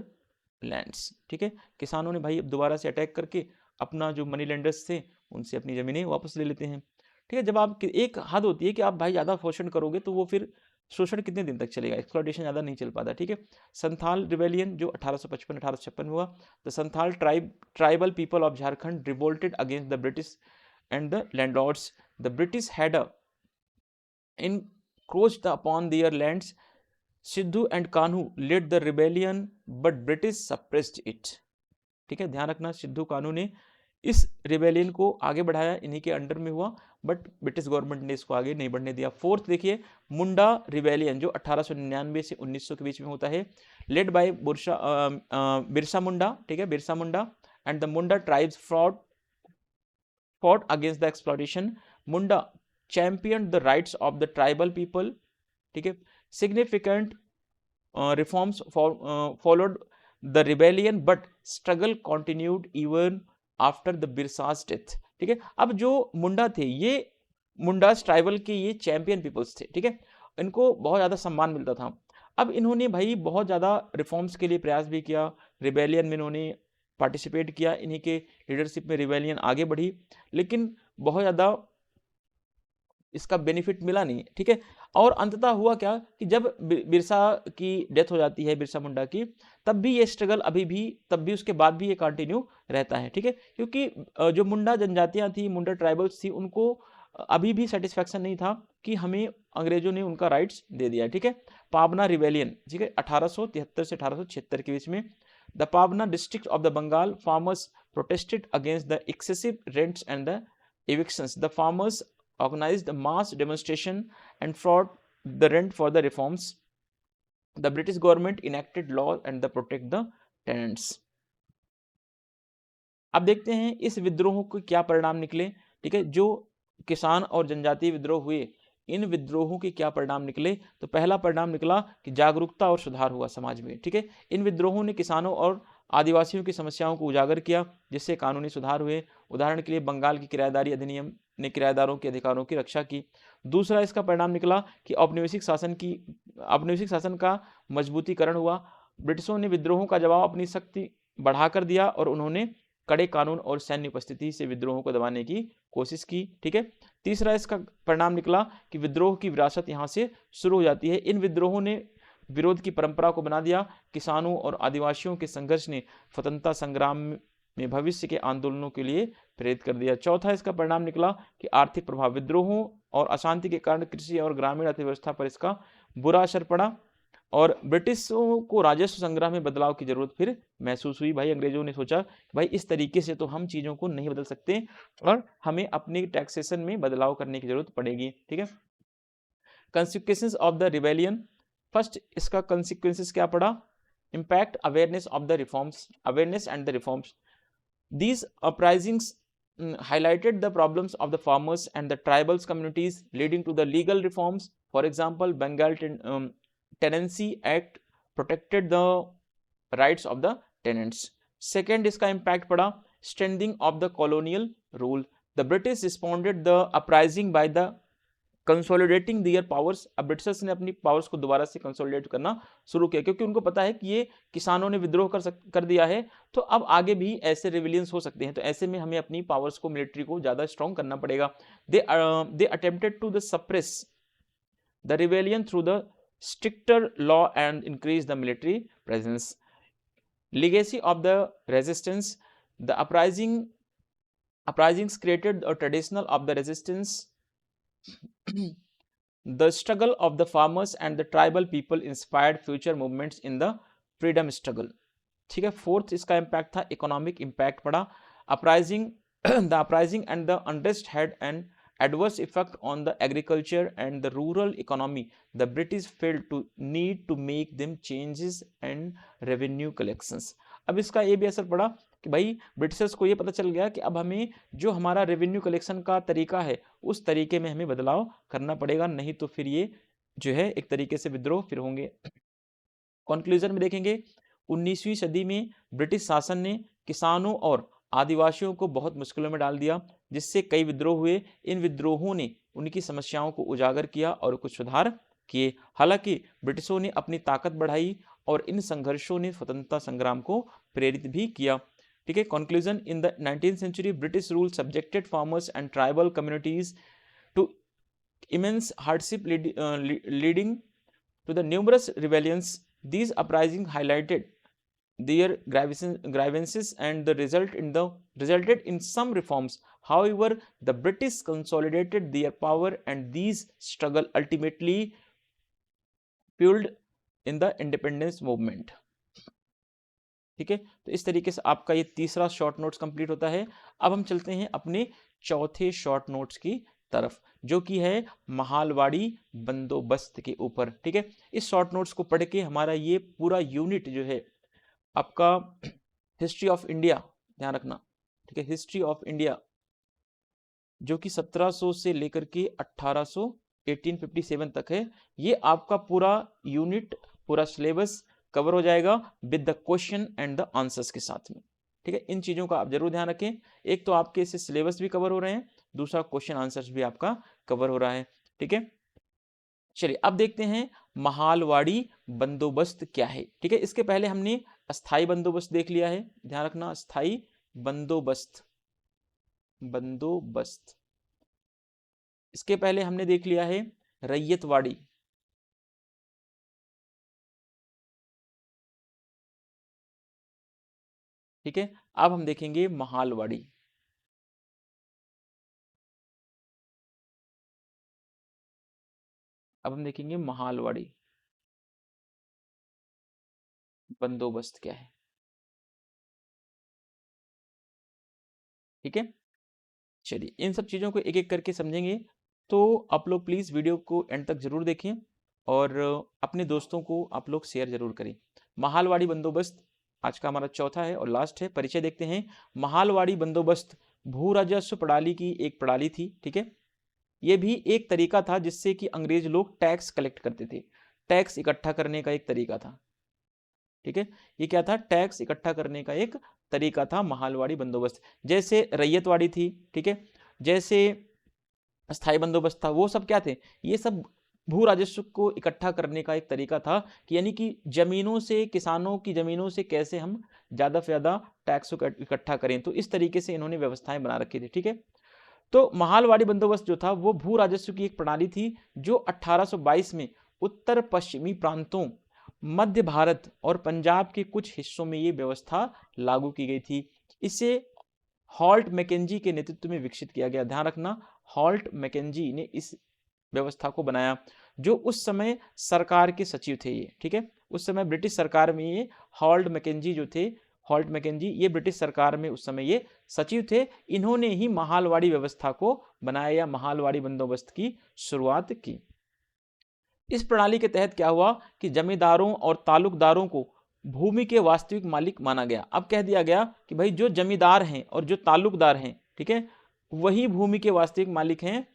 lands. ठीक है, किसानों ने भाई अब दोबारा से attack करके अपना जो मनी लेंडर्स थे उनसे अपनी जमीनें वापस ले लेते हैं। ठीक है, जब आप एक हद होती है कि आप भाई ज़्यादा शोषण करोगे तो वो फिर शोषण कितने दिन तक चलेगा, एक्सप्लॉयटेशन ज़्यादा नहीं चल पाता। ठीक है, संथाल रिवेलियन जो 1855-1856 में हुआ। The Santhal tribal people of Jharkhand revolted against the British and the landlords. The British had encroached upon their lands. Sidhu and Kanhu led the rebellion but British suppressed it. ठीक है, ध्यान रखना, सिद्धू कान्हू ने इस रिबेलियन को आगे बढ़ाया, इन्हीं के अंडर में हुआ, बट ब्रिटिश गवर्नमेंट ने इसको आगे नहीं बढ़ने दिया। फोर्थ देखिए, मुंडा रिबेलियन जो 1899 से 1900 के बीच में होता है, लेड बाय बिरसा मुंडा, ठीक है, Birsa Munda and the Munda tribes fought against the exploitation. Munda championed the rights of the tribal people. ठीक है, significant reforms followed the rebellion, but struggle continued even after the बिरसा's death. ठीक है, अब जो मुंडा थे, ये मुंडास ट्राइबल के ये चैंपियन पीपल्स थे, ठीक है, इनको बहुत ज़्यादा सम्मान मिलता था। अब इन्होंने भाई बहुत ज़्यादा रिफॉर्म्स के लिए प्रयास भी किया, रिबेलियन में इन्होंने पार्टिसिपेट किया, इन्हीं के लीडरशिप में रिबेलियन आगे बढ़ी, लेकिन बहुत ज़्यादा इसका बेनिफिट मिला नहीं, ठीक है। और अंततः हुआ क्या कि जब बिरसा की डेथ हो जाती है, बिरसा मुंडा की, तब भी ये स्ट्रगल अभी भी, तब भी उसके बाद भी ये कंटिन्यू रहता है, ठीक है, क्योंकि जो मुंडा जनजातियां थी, मुंडा ट्राइबल्स थी, उनको अभी भी सेटिस्फैक्शन नहीं था कि हमें अंग्रेजों ने उनका राइट्स दे दिया, ठीक है। पावना रिवेलियन, ठीक है, 1873 से 1876 के बीच में, the Pabna district of the Bengal farmers protested against the excessive rents and the evictions. The farmers organized a mass demonstration and fought the rent for the reforms. The British government enacted laws and the protect the tenants. अब देखते हैं इस विद्रोह के क्या परिणाम निकले, ठीक है, जो किसान और जनजातीय विद्रोह हुए, इन विद्रोहों के क्या परिणाम निकले। तो पहला परिणाम निकला कि जागरूकता और सुधार हुआ समाज में, ठीक है। इन विद्रोहों ने किसानों और आदिवासियों की समस्याओं को उजागर किया, जिससे कानूनी सुधार हुए। उदाहरण के लिए बंगाल की किराएदारी अधिनियम ने किराएदारों के अधिकारों की रक्षा की। दूसरा इसका परिणाम निकला कि औपनिवेशिक शासन का मजबूतीकरण हुआ। ब्रिटिशों ने विद्रोहों का जवाब अपनी शक्ति बढ़ाकर दिया और उन्होंने कड़े कानून और सैन्य उपस्थिति से विद्रोहों को दबाने की कोशिश की, ठीक है। तीसरा इसका परिणाम निकला कि विद्रोह की विरासत यहाँ से शुरू हो जाती है। इन विद्रोहों ने विरोध की परंपरा को बना दिया। किसानों और आदिवासियों के संघर्ष ने स्वतंत्रता संग्राम में भविष्य के आंदोलनों के लिए प्रेरित कर दिया। चौथा इसका परिणाम निकला कि आर्थिक प्रभाव, विद्रोहों और अशांति के कारण कृषि और ग्रामीण अर्थव्यवस्था पर इसका बुरा असर पड़ा और ब्रिटिशों को राजस्व संग्रह में बदलाव की जरूरत फिर महसूस हुई। भाई अंग्रेजों ने सोचा भाई इस तरीके से तो हम चीजों को नहीं बदल सकते और हमें अपने टैक्सेशन में बदलाव करने की जरूरत पड़ेगी, ठीक है। Consequences of the rebellion, first इसका कंसिक्वेंसेस क्या पड़ा, impact awareness of the reforms, awareness and the reforms, these uprisings highlighted the problems of the farmers and the tribal communities, leading to the legal reforms. For example, Bengal Tenancy Act protected the rights of the tenants. Second इसका impact पड़ा, strengthening of the colonial rule. The British responded the uprising by the consolidating their powers. अब Britishers ने अपनी powers को दोबारा से consolidate करना शुरू किया, क्योंकि उनको पता है कि ये किसानों ने विद्रोह कर दिया है, तो अब आगे भी ऐसे रिविलियंस हो सकते हैं, तो ऐसे में हमें अपनी पावर्स को, मिलिट्री को ज़्यादा स्ट्रॉन्ग करना पड़ेगा। They attempted to the suppress the rebellion through the stricter law and increase the military presence. Legacy of the resistance, the uprisings created a traditional of the resistance. The struggle of the farmers and the tribal people inspired future movements in the freedom struggle. ठीक है। Fourth इसका impact था, economic impact पड़ा। Uprising the uprising and the unrest had an adverse effect on the agriculture and the rural economy. The British felt to need to make them changes and revenue collections. अब इसका ये भी असर पड़ा कि भाई Britishers को ये पता चल गया कि अब हमें जो हमारा रेवेन्यू कलेक्शन का तरीका है उस तरीके में हमें बदलाव करना पड़ेगा, नहीं तो फिर ये जो है एक तरीके से विद्रोह फिर होंगे। कंक्लूजन में देखेंगे 19वीं सदी में ब्रिटिश शासन ने किसानों और आदिवासियों को बहुत मुश्किलों में डाल दिया, जिससे कई विद्रोह हुए। इन विद्रोहों ने उनकी समस्याओं को उजागर किया और कुछ सुधार किए। हालांकि ब्रिटिशों ने अपनी ताकत बढ़ाई और इन संघर्षों ने स्वतंत्रता संग्राम को प्रेरित भी किया, ठीक है। Conclusion, in the 19th century British rule subjected farmers and tribal communities to immense hardship leading to the numerous rebellions. These uprisings highlighted their grievances and the resulted in some reforms. However, the British consolidated their power and these struggle ultimately fueled in the independence movement. ठीक है, तो इस तरीके से आपका ये तीसरा short notes complete होता है। अब हम चलते हैं अपने चौथे शॉर्ट नोट्स की तरफ, जो कि है महालवाड़ी बंदोबस्त के ऊपर। ठीक है, इस शॉर्ट नोट्स को पढ़ के हमारा ये पूरा यूनिट जो है आपका हिस्ट्री ऑफ इंडिया, ध्यान रखना, ठीक है, हिस्ट्री ऑफ इंडिया जो कि 1700 से लेकर के 1857 तक है, ये आपका पूरा यूनिट, पूरा सिलेबस कवर हो जाएगा with the question and the answers के साथ में। ठीक है, इन चीजों का आप जरूर ध्यान रखें। एक तो आपके इससे सिलेबस भी कवर हो रहे हैं, दूसरा क्वेश्चन आंसर्स भी आपका कवर हो रहा है। ठीक है, चलिए अब देखते हैं महालवाड़ी बंदोबस्त क्या है। ठीक है, इसके पहले हमने अस्थाई बंदोबस्त देख लिया है, ध्यान रखना, अस्थाई बंदोबस्त, बंदोबस्त। इसके पहले हमने देख लिया है रैयतवाड़ी। ठीक है, अब हम देखेंगे महालवाड़ी। अब हम देखेंगे महालवाड़ी बंदोबस्त क्या है। ठीक है, चलिए इन सब चीजों को एक एक करके समझेंगे, तो आप लोग प्लीज वीडियो को एंड तक जरूर देखें और अपने दोस्तों को आप लोग शेयर जरूर करें। महालवाड़ी बंदोबस्त आज का हमारा चौथा है और लास्ट है। परिचय देखते हैं। महालवाड़ी बंदोबस्त भू राजस्व प्रणाली की एक प्रणाली थी। ठीक है, यह भी एक तरीका था जिससे कि अंग्रेज लोग टैक्स कलेक्ट करते थे, टैक्स इकट्ठा करने का एक तरीका था। ठीक है, ये क्या था, टैक्स इकट्ठा करने का एक तरीका था महालवाड़ी बंदोबस्त। जैसे रैयतवाड़ी थी, ठीक है, जैसे स्थायी बंदोबस्त था, वो सब क्या थे, ये सब भू राजस्व को इकट्ठा करने का एक तरीका था कि यानी कि जमीनों से, किसानों की जमीनों से कैसे हम ज्यादा से ज्यादा टैक्स को इकट्ठा करें, तो इस तरीके से इन्होंने व्यवस्थाएं बना रखी थी। ठीक है, तो महालवाड़ी बंदोबस्त जो था वो भू राजस्व की एक प्रणाली थी जो 1822 में उत्तर पश्चिमी प्रांतों, मध्य भारत और पंजाब के कुछ हिस्सों में ये व्यवस्था लागू की गई थी। इसे हॉल्ट मैकेंजी के नेतृत्व में विकसित किया गया। ध्यान रखना, हॉल्ट मैकेंजी ने इस व्यवस्था को बनाया, जो उस समय सरकार के सचिव थे ये। ठीक है, उस समय ब्रिटिश सरकार में ये हॉल्ट मैकेंजी जो थे, हॉल्ट मैकेंजी, ये ब्रिटिश सरकार में उस समय ये सचिव थे। इन्होंने ही महालवाड़ी व्यवस्था को बनाया या महालवाड़ी बंदोबस्त की शुरुआत की। इस प्रणाली के तहत क्या हुआ कि जमींदारों और तालुकदारों को भूमि के वास्तविक मालिक माना गया। अब कह दिया गया कि भाई जो जमींदार हैं और जो तालुकदार हैं, ठीक है, वही भूमि के वास्तविक मालिक हैं,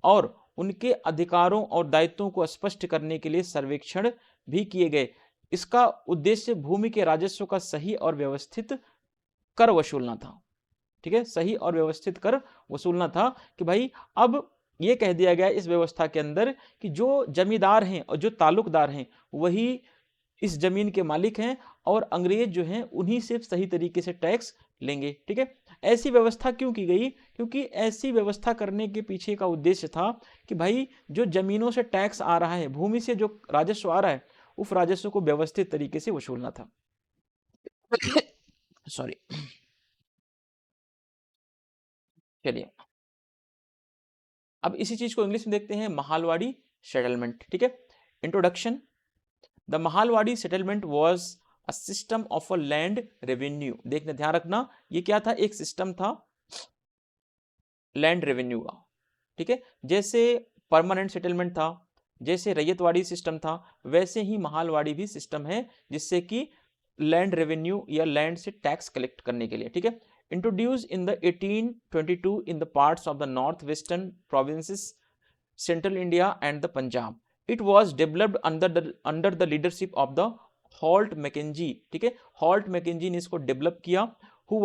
और उनके अधिकारों और दायित्वों को स्पष्ट करने के लिए सर्वेक्षण भी किए गए। इसका उद्देश्य भूमि के राजस्व का सही और व्यवस्थित कर वसूलना था। ठीक है, सही और व्यवस्थित कर वसूलना था कि भाई अब ये कह दिया गया इस व्यवस्था के अंदर कि जो जमींदार हैं और जो तालुकदार हैं वही इस जमीन के मालिक हैं, और अंग्रेज जो हैं उन्हीं से सही तरीके से टैक्स लेंगे। ठीक है, ऐसी व्यवस्था क्यों की गई, क्योंकि ऐसी व्यवस्था करने के पीछे का उद्देश्य था कि भाई जो जमीनों से टैक्स आ रहा है, भूमि से जो राजस्व आ रहा है, उस राजस्व को व्यवस्थित तरीके से वसूलना था। सॉरी, चलिए अब इसी चीज को इंग्लिश में देखते हैं, महालवाड़ी सेटलमेंट। ठीक है, introduction. The Mahalwari settlement was a system of a land revenue. देखने, ध्यान रखना, ये क्या था, एक सिस्टम था लैंड रेवेन्यू का। ठीक है, जैसे परमानेंट सेटलमेंट था, जैसे रैयतवाड़ी सिस्टम था, वैसे ही महालवाड़ी भी सिस्टम है जिससे कि लैंड रेवेन्यू या लैंड से टैक्स कलेक्ट करने के लिए। ठीक है, introduced in the 1822 in the parts of the northwestern provinces, central India and the Punjab. It was developed under the leadership of the Holt Mackenzie. ठीक है, Holt Mackenzie ने इसको डेवलप किया। who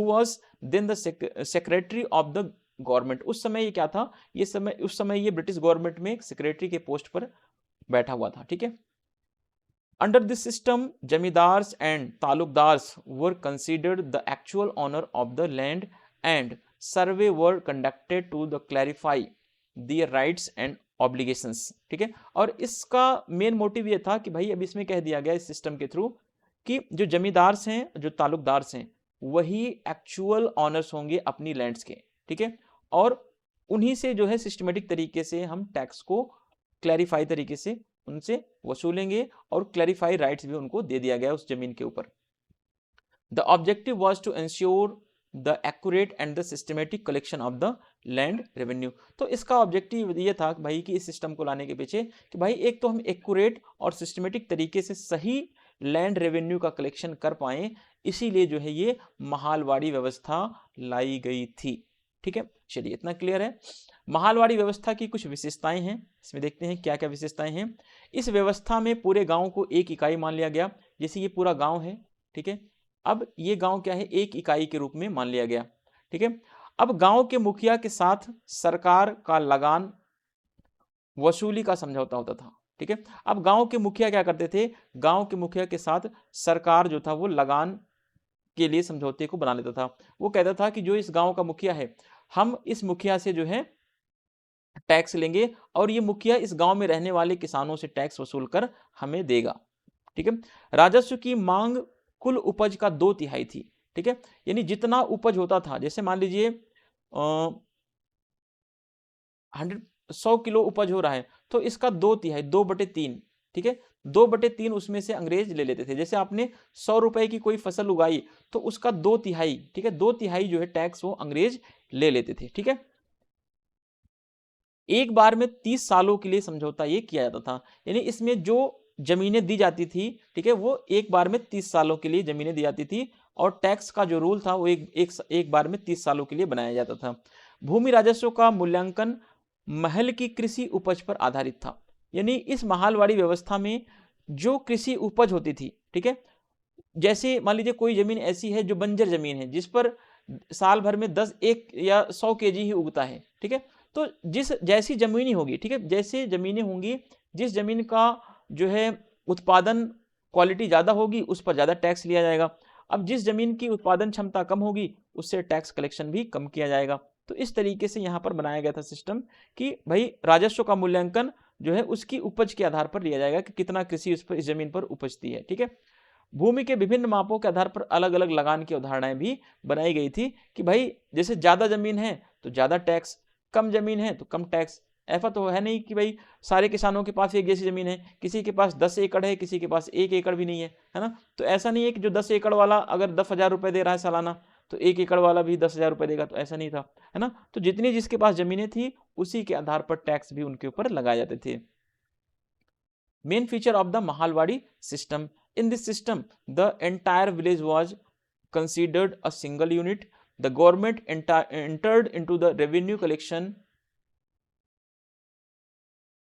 was then the secretary of the government. उस समय ये क्या था, ये समय, उस समय ये ब्रिटिश गवर्नमेंट में एक सेक्रेटरी के पोस्ट पर बैठा हुआ था। ठीक है, under this system, jamidars and talukdars were considered the actual owner of the land, and survey were conducted to the clarify their rights and obligations. ठीक है, और इसका मेन मोटिव ये था कि भाई अब इसमें कह दिया गया इस सिस्टम के थ्रू कि जो जमींदार्स हैं, जो तालुकदार्स हैं, वही एक्चुअल ऑनर्स होंगे अपनी लैंड्स के। ठीक है, और उन्हीं से जो है सिस्टमेटिक तरीके से हम टैक्स को क्लैरिफाई तरीके से उनसे वसूलेंगे, और क्लैरिफाई राइट्स भी उनको दे दिया गया उस जमीन के ऊपर। The objective was to ensure the accurate and the systematic collection of the land revenue. तो इसका ऑब्जेक्टिव ये था भाई कि इस सिस्टम को लाने के पीछे कि भाई एक तो हम एक्यूरेट और सिस्टमेटिक तरीके से सही लैंड रेवेन्यू का कलेक्शन कर पाए, इसीलिए जो है ये महालवाड़ी व्यवस्था लाई गई थी। ठीक है, चलिए इतना क्लियर है। महालवाड़ी व्यवस्था की कुछ विशेषताएं हैं, इसमें देखते हैं क्या क्या विशेषताएं हैं। इस व्यवस्था में पूरे गांव को एक इकाई मान लिया गया, जैसे ये पूरा गांव है, ठीक है। अब ये गांव क्या है, एक इकाई के रूप में मान लिया गया, ठीक है। अब गांव के मुखिया के साथ सरकार का लगान वसूली का समझौता होता था, ठीक है। अब गांव के मुखिया क्या करते थे, गांव के मुखिया के साथ सरकार जो था वो लगान के लिए समझौते को बना लेता था। वो कहता था कि जो इस गांव का मुखिया है, हम इस मुखिया से जो है टैक्स लेंगे और ये मुखिया इस गांव में रहने वाले किसानों से टैक्स वसूल कर हमें देगा, ठीक है। राजस्व की मांग कुल उपज का 2/3 थी, ठीक है। यानी जितना उपज होता था, जैसे मान लीजिए 100 किलो उपज हो रहा है, तो इसका 2/3, 2/3, ठीक है, 2/3 उसमें से अंग्रेज ले लेते थे। जैसे आपने 100 रुपए की कोई फसल उगाई तो उसका 2/3, ठीक है, 2/3 जो है टैक्स वो अंग्रेज ले लेते थे, ठीक है। एक बार में 30 सालों के लिए समझौता ये किया जाता था, यानी इसमें जो जमीनें दी जाती थी, ठीक है, वो एक बार में 30 सालों के लिए जमीनें दी जाती थी और टैक्स का जो रूल था वो एक बार में 30 सालों के लिए बनाया जाता था। भूमि राजस्व का मूल्यांकन महल की कृषि उपज पर आधारित था, यानी इस महालवाड़ी व्यवस्था में जो कृषि उपज होती थी, ठीक है, जैसे मान लीजिए कोई जमीन ऐसी है जो बंजर जमीन है, जिस पर साल भर में 10 1 या 100 केजी ही उगता है, ठीक है, तो जिस जैसी जमीन ही होगी, ठीक है, जैसे जमीनें होंगी, जिस जमीन का जो है उत्पादन क्वालिटी ज़्यादा होगी उस पर ज़्यादा टैक्स लिया जाएगा। अब जिस जमीन की उत्पादन क्षमता कम होगी उससे टैक्स कलेक्शन भी कम किया जाएगा। तो इस तरीके से यहाँ पर बनाया गया था सिस्टम कि भाई राजस्व का मूल्यांकन जो है उसकी उपज के आधार पर लिया जाएगा कि कितना कृषि उस पर इस जमीन पर उपजती है, ठीक है। भूमि के विभिन्न मापों के आधार पर अलग अलग लगान की अवधारणाएं भी बनाई गई थी कि भाई जैसे ज्यादा जमीन है तो ज्यादा टैक्स, कम जमीन है तो कम टैक्स। ऐसा तो है नहीं कि भाई सारे किसानों के पास एक जैसी जमीन है, किसी के पास 10 एकड़ है, किसी के पास 1 एकड़ भी नहीं है ना। तो ऐसा नहीं है कि जो 10 एकड़ वाला अगर 10,000 रुपए दे रहा है सालाना तो 1 एकड़ वाला भी 10,000 रुपए देगा, तो ऐसा नहीं था, है ना। तो जितनी जिसके पास जमीनें थी उसी के आधार पर टैक्स भी उनके ऊपर लगाए जाते थे। Main feature of the Mahalwari system, in this system the entire village was considered a single unit. The government entered into the revenue collection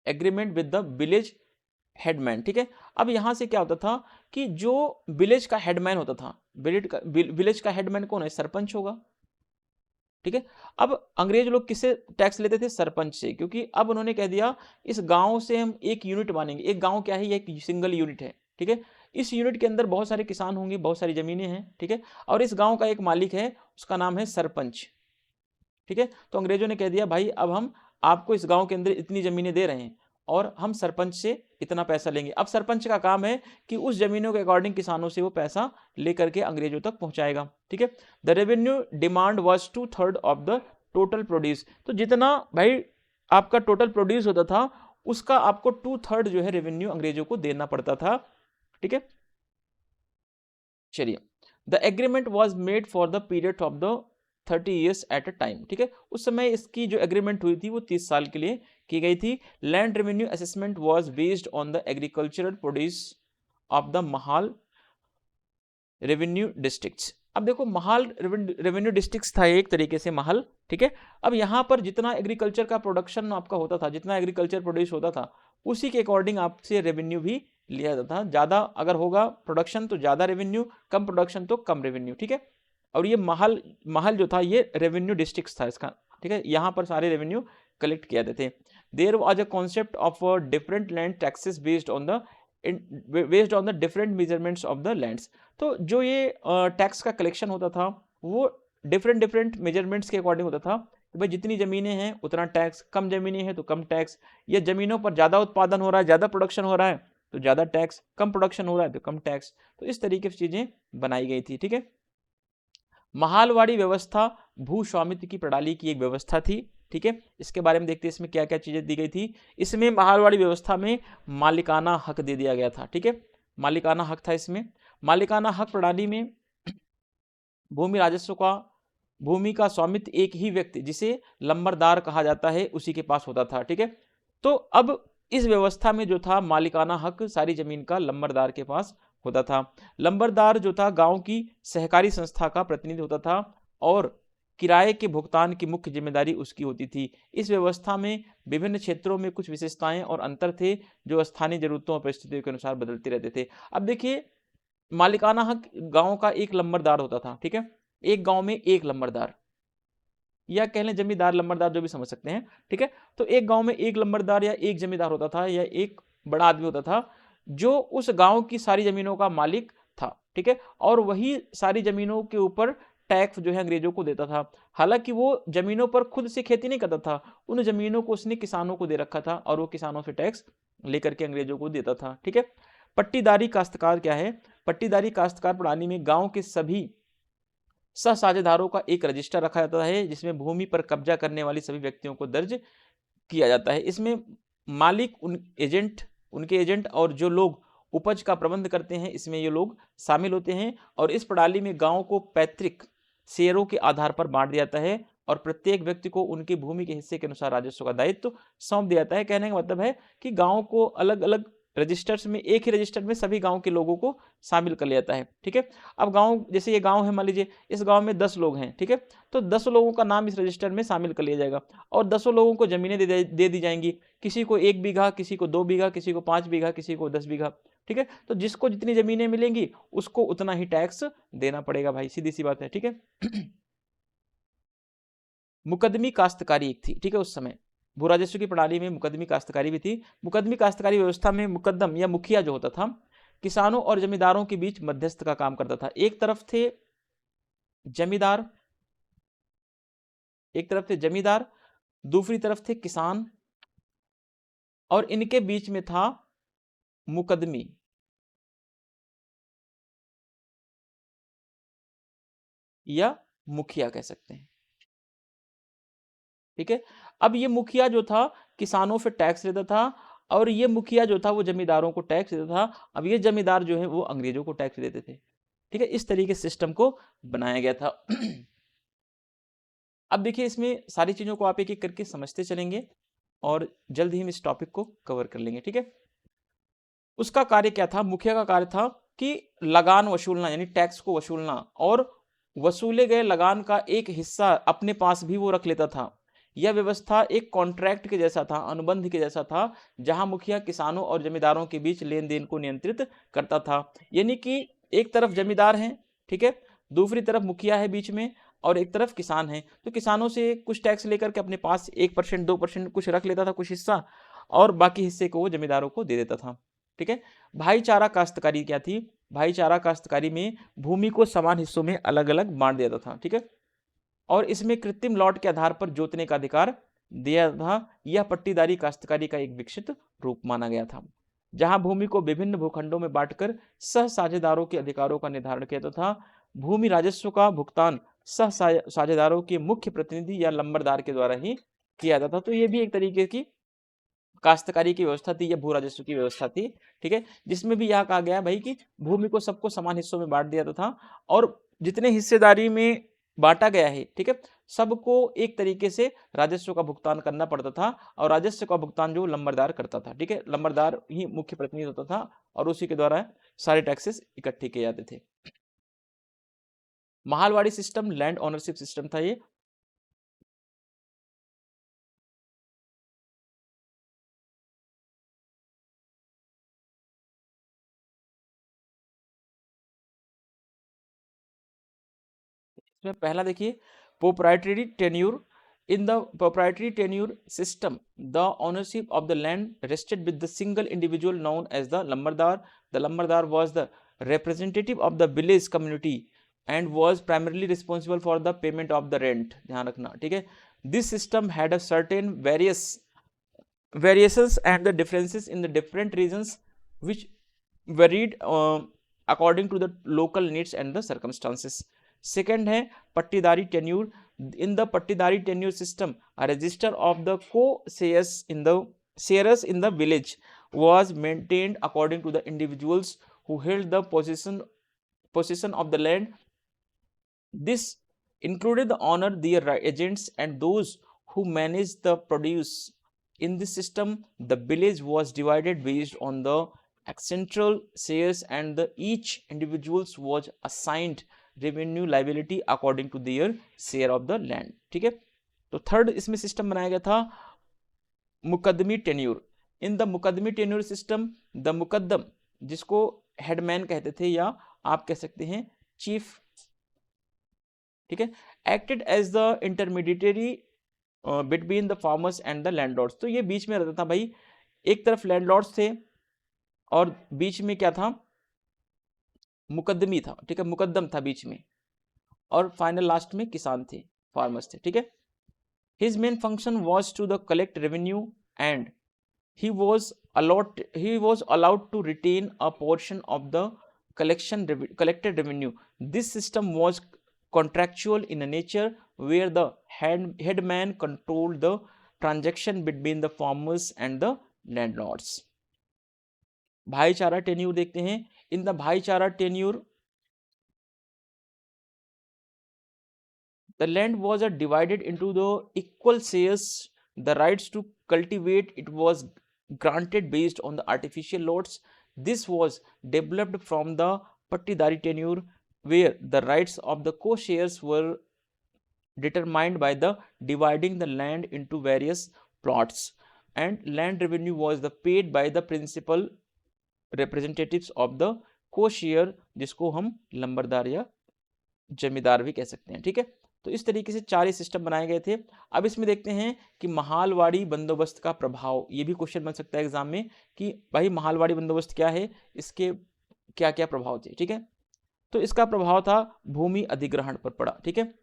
agreement with the village headman, ठीक है। अब यहां से क्या होता था कि जो विलेज का हेडमैन होता था, विलेज का हेडमैन कौन है, सरपंच होगा, ठीक है। अब अंग्रेज लोग किससे टैक्स लेते थे, सरपंच से, क्योंकि अब उन्होंने कह दिया इस गांव से हम एक यूनिट मानेंगे। एक गांव क्या है, ये एक सिंगल यूनिट है, ठीक है। इस यूनिट के अंदर बहुत सारे किसान होंगे, बहुत सारी जमीनें हैं, ठीक है, और इस गांव का एक मालिक है, उसका नाम है सरपंच, ठीक है। तो अंग्रेजों ने कह दिया भाई अब हम आपको इस गांव के अंदर इतनी जमीनें दे रहे हैं और हम सरपंच से इतना पैसा लेंगे। अब सरपंच का काम है कि उस जमीनों के अकॉर्डिंग किसानों से वो पैसा लेकर के अंग्रेजों तक पहुंचाएगा, ठीक है। The revenue demand was 2/3 of the total produce. तो जितना भाई आपका टोटल प्रोड्यूस होता था उसका आपको 2/3 जो है रेवेन्यू अंग्रेजों को देना पड़ता था, ठीक है। चलिए, the agreement was made for the period of the 30 years at a time, ठीक है। उस समय इसकी जो एग्रीमेंट हुई थी वो 30 साल के लिए की गई थी। Land revenue assessment was based on the agricultural produce of the Mahal revenue districts. अब देखो महाल रेवेन्यू डिस्ट्रिक्ट्स था एक तरीके से महल, ठीक है। अब यहाँ पर जितना एग्रीकल्चर का प्रोडक्शन आपका होता था, जितना एग्रीकल्चर प्रोड्यूस होता था उसी के अकॉर्डिंग आपसे रेवेन्यू भी लिया जाता था। ज़्यादा अगर होगा प्रोडक्शन तो ज़्यादा रेवेन्यू, कम प्रोडक्शन तो कम रेवेन्यू, ठीक है। और ये महल जो था ये रेवेन्यू डिस्ट्रिक्ट था इसका, ठीक है। यहाँ पर सारे रेवेन्यू कलेक्ट किए जाते थे। There was a concept of different land taxes based on the different measurements of the lands. तो जो ये टैक्स का कलेक्शन होता था वो डिफरेंट मेजरमेंट्स के अकॉर्डिंग होता था कि भाई जितनी ज़मीनें हैं उतना टैक्स, कम ज़मीनें हैं तो कम टैक्स, या ज़मीनों पर ज़्यादा उत्पादन हो रहा है, ज़्यादा प्रोडक्शन हो रहा है तो ज़्यादा टैक्स, कम प्रोडक्शन हो रहा है तो कम टैक्स। तो इस तरीके से चीज़ें बनाई गई थी, ठीक है। महालवाड़ी व्यवस्था भू स्वामित्व की प्रणाली की एक व्यवस्था थी, ठीक है। इसके बारे में देखते हैं इसमें क्या क्या चीज़ें दी गई थी। इसमें महालवाड़ी व्यवस्था में मालिकाना हक दे दिया गया था, ठीक है। मालिकाना हक था इसमें। मालिकाना हक प्रणाली में भूमि राजस्व का भूमि का स्वामित्व एक ही व्यक्ति जिसे लंबरदार कहा जाता है उसी के पास होता था। ठीक है, तो अब इस व्यवस्था में जो था मालिकाना हक सारी जमीन का लंबरदार के पास होता था। लंबरदार जो था गांव की सहकारी संस्था का प्रतिनिधि होता था और किराए के भुगतान की मुख्य जिम्मेदारी उसकी होती थी। इस व्यवस्था में विभिन्न क्षेत्रों में कुछ विशेषताएं और अंतर थे जो स्थानीय जरूरतों और परिस्थितियों के अनुसार बदलते रहते थे। अब देखिए, मालिकाना हक गांव का एक लंबरदार होता था। ठीक है, एक गांव में एक लंबरदार, या कह लें जमींदार लंबरदार, जो भी समझ सकते हैं। ठीक है, तो एक गांव में एक लंबरदार या एक जमींदार होता था या एक बड़ा आदमी होता था जो उस गांव की सारी जमीनों का मालिक था। ठीक है, और वही सारी जमीनों के ऊपर टैक्स जो है अंग्रेजों को देता था। हालांकि वो जमीनों पर खुद से खेती नहीं करता था, उन जमीनों को उसने किसानों को दे रखा था और वो किसानों से टैक्स लेकर के अंग्रेजों को देता था। ठीक है, पट्टीदारी काश्तकार क्या है? पट्टीदारी काश्तकार प्रणाली में गांव के सभी सह साझेदारों का एक रजिस्टर रखा जाता है जिसमें भूमि पर कब्जा करने वाली सभी व्यक्तियों को दर्ज किया जाता है। इसमें मालिक, उनके एजेंट और जो लोग उपज का प्रबंध करते हैं, इसमें ये लोग शामिल होते हैं। और इस प्रणाली में गांव को पैतृक शेयरों के आधार पर बांट दिया जाता है और प्रत्येक व्यक्ति को उनकी भूमि के हिस्से के अनुसार राजस्व का दायित्व सौंप दिया जाता है। कहने का मतलब है कि गांव को अलग अलग रजिस्टर्स में, एक ही रजिस्टर में सभी गांव के लोगों को शामिल कर लिया जाता है। ठीक है, अब गांव, जैसे ये गांव है, मान लीजिए इस गांव में 10 लोग हैं। ठीक है, तो 10 लोगों का नाम इस रजिस्टर में शामिल कर लिया जाएगा और 10 लोगों को जमीनें दे दी जाएंगी। किसी को 1 बीघा, किसी को 2 बीघा, किसी को 5 बीघा, किसी को 10 बीघा। ठीक है, तो जिसको जितनी जमीनें मिलेंगी उसको उतना ही टैक्स देना पड़ेगा भाई, सीधी सी बात है। ठीक है, मुकदमी काश्तकारी एक थी। ठीक है, उस समय भू राजस्व की प्रणाली में मुकदमी काश्तकारी भी थी। मुकदमी काश्तकारी व्यवस्था में मुकद्दम या मुखिया जो होता था किसानों और जमींदारों के बीच मध्यस्थ का काम करता था। जमींदार एक तरफ थे जमींदार, दूसरी तरफ थे किसान और इनके बीच में था मुकदमी या मुखिया कह सकते हैं। ठीक है, अब ये मुखिया जो था किसानों से टैक्स लेता था और ये मुखिया जो था वो जमींदारों को टैक्स देता था। अब ये जमींदार जो है वो अंग्रेजों को टैक्स देते थे। ठीक है, इस तरीके से सिस्टम को बनाया गया था। अब देखिए, इसमें सारी चीजों को आप एक एक करके समझते चलेंगे और जल्द ही हम इस टॉपिक को कवर कर लेंगे। ठीक है, उसका कार्य क्या था? मुखिया का कार्य था कि लगान वसूलना, यानी टैक्स को वसूलना, और वसूले गए लगान का एक हिस्सा अपने पास भी वो रख लेता था। यह व्यवस्था एक कॉन्ट्रैक्ट के जैसा था, अनुबंध के जैसा था, जहां मुखिया किसानों और जमींदारों के बीच लेन देन को नियंत्रित करता था। यानी कि एक तरफ जमींदार हैं, ठीक है, दूसरी तरफ मुखिया है बीच में, और एक तरफ किसान है। तो किसानों से कुछ टैक्स लेकर के अपने पास 1% 2% कुछ रख लेता था, कुछ हिस्सा, और बाकी हिस्से को वो जमींदारों को दे देता था। ठीक है, भाईचारा काश्तकारी क्या थी? भाईचारा काश्तकारी में भूमि को समान हिस्सों में अलग अलग बांट दिया था। ठीक है, और इसमें कृत्रिम लॉट के आधार पर जोतने का अधिकार दिया था। यह पट्टीदारी काश्तकारी का एक विकसित रूप माना गया था, जहां भूमि को विभिन्न भूखंडों में बांटकर सह साझेदारों के अधिकारों का निर्धारण किया जाता था। भूमि राजस्व का भुगतान सह साझेदारों के मुख्य प्रतिनिधि या लंबरदार के द्वारा ही किया जाता था। तो ये भी एक तरीके की काश्तकारी की व्यवस्था थी या भू राजस्व की व्यवस्था थी। ठीक है, जिसमें भी यह कहा गया भाई कि भूमि को सबको समान हिस्सों में बांट दिया था और जितने हिस्सेदारी में बांटा गया है, ठीक है, सबको एक तरीके से राजस्व का भुगतान करना पड़ता था और राजस्व का भुगतान जो लंबरदार करता था। ठीक है, लंबरदार ही मुख्य प्रतिनिधि होता था और उसी के द्वारा सारे टैक्सेस इकट्ठे किए जाते थे। Mahalwari system land ownership system था ये। इसमें पहला देखिए, proprietary tenure. In the proprietary tenure system, the ownership of the land rested with the single individual known as the Lambardar. The Lambardar was the representative of the village community and was primarily responsible for the payment of the rent. ध्यान रखना, ठीक है। This system had a certain variations and the differences in the different regions which varied according to the local needs and the circumstances. Second है pattidari tenure. In the pattidari tenure system, a register of the co-sharers in the village was maintained according to the individuals who held the possession of the land. This included the owner, their agents, and those who managed the produce. In this system, the village was divided based on the central shares, and each individuals was assigned revenue liability according to their share of the land. ठीक है, तो third इसमें system बनाया गया था mukaddami tenure. In the mukaddami tenure system, the mukaddam जिसको headman कहते थे या आप कह सकते हैं चीफ, ठीक है, acted as the intermediary between the farmers and the landlords. तो ये बीच में रहता था भाई, एक तरफ लैंडलॉर्ड्स थे और बीच में क्या था, मुकदमी था. ठीक है, मुकदम था बीच में, और फाइनल लास्ट में किसान थे, फार्मर्स थे. ठीक है, his main function was to the collect revenue, and he was allowed to retain a portion of the collected revenue. This system was contractual in nature, where the headman controlled the transaction between the farmers and the landlords. भाईचारा tenure देखते हैं. In the भाईचारा tenure, the land was divided into the equal shares. The rights to cultivate it was granted based on the artificial lots. This was developed from the pattidari tenure, where the rights of the co-shares were determined by the dividing the land into various plots, and land revenue was the paid by the principal representatives of the co-share, जिसको हम लंबरदार या जमींदार भी कह सकते हैं. ठीक है, तो इस तरीके से 4 सिस्टम बनाए गए थे. अब इसमें देखते हैं कि महालवाड़ी बंदोबस्त का प्रभाव. ये भी क्वेश्चन बन सकता है एग्जाम में कि भाई महालवाड़ी बंदोबस्त क्या है, इसके क्या क्या प्रभाव थे. ठीक है, तो इसका प्रभाव था भूमि अधिग्रहण पर पड़ा. ठीक है,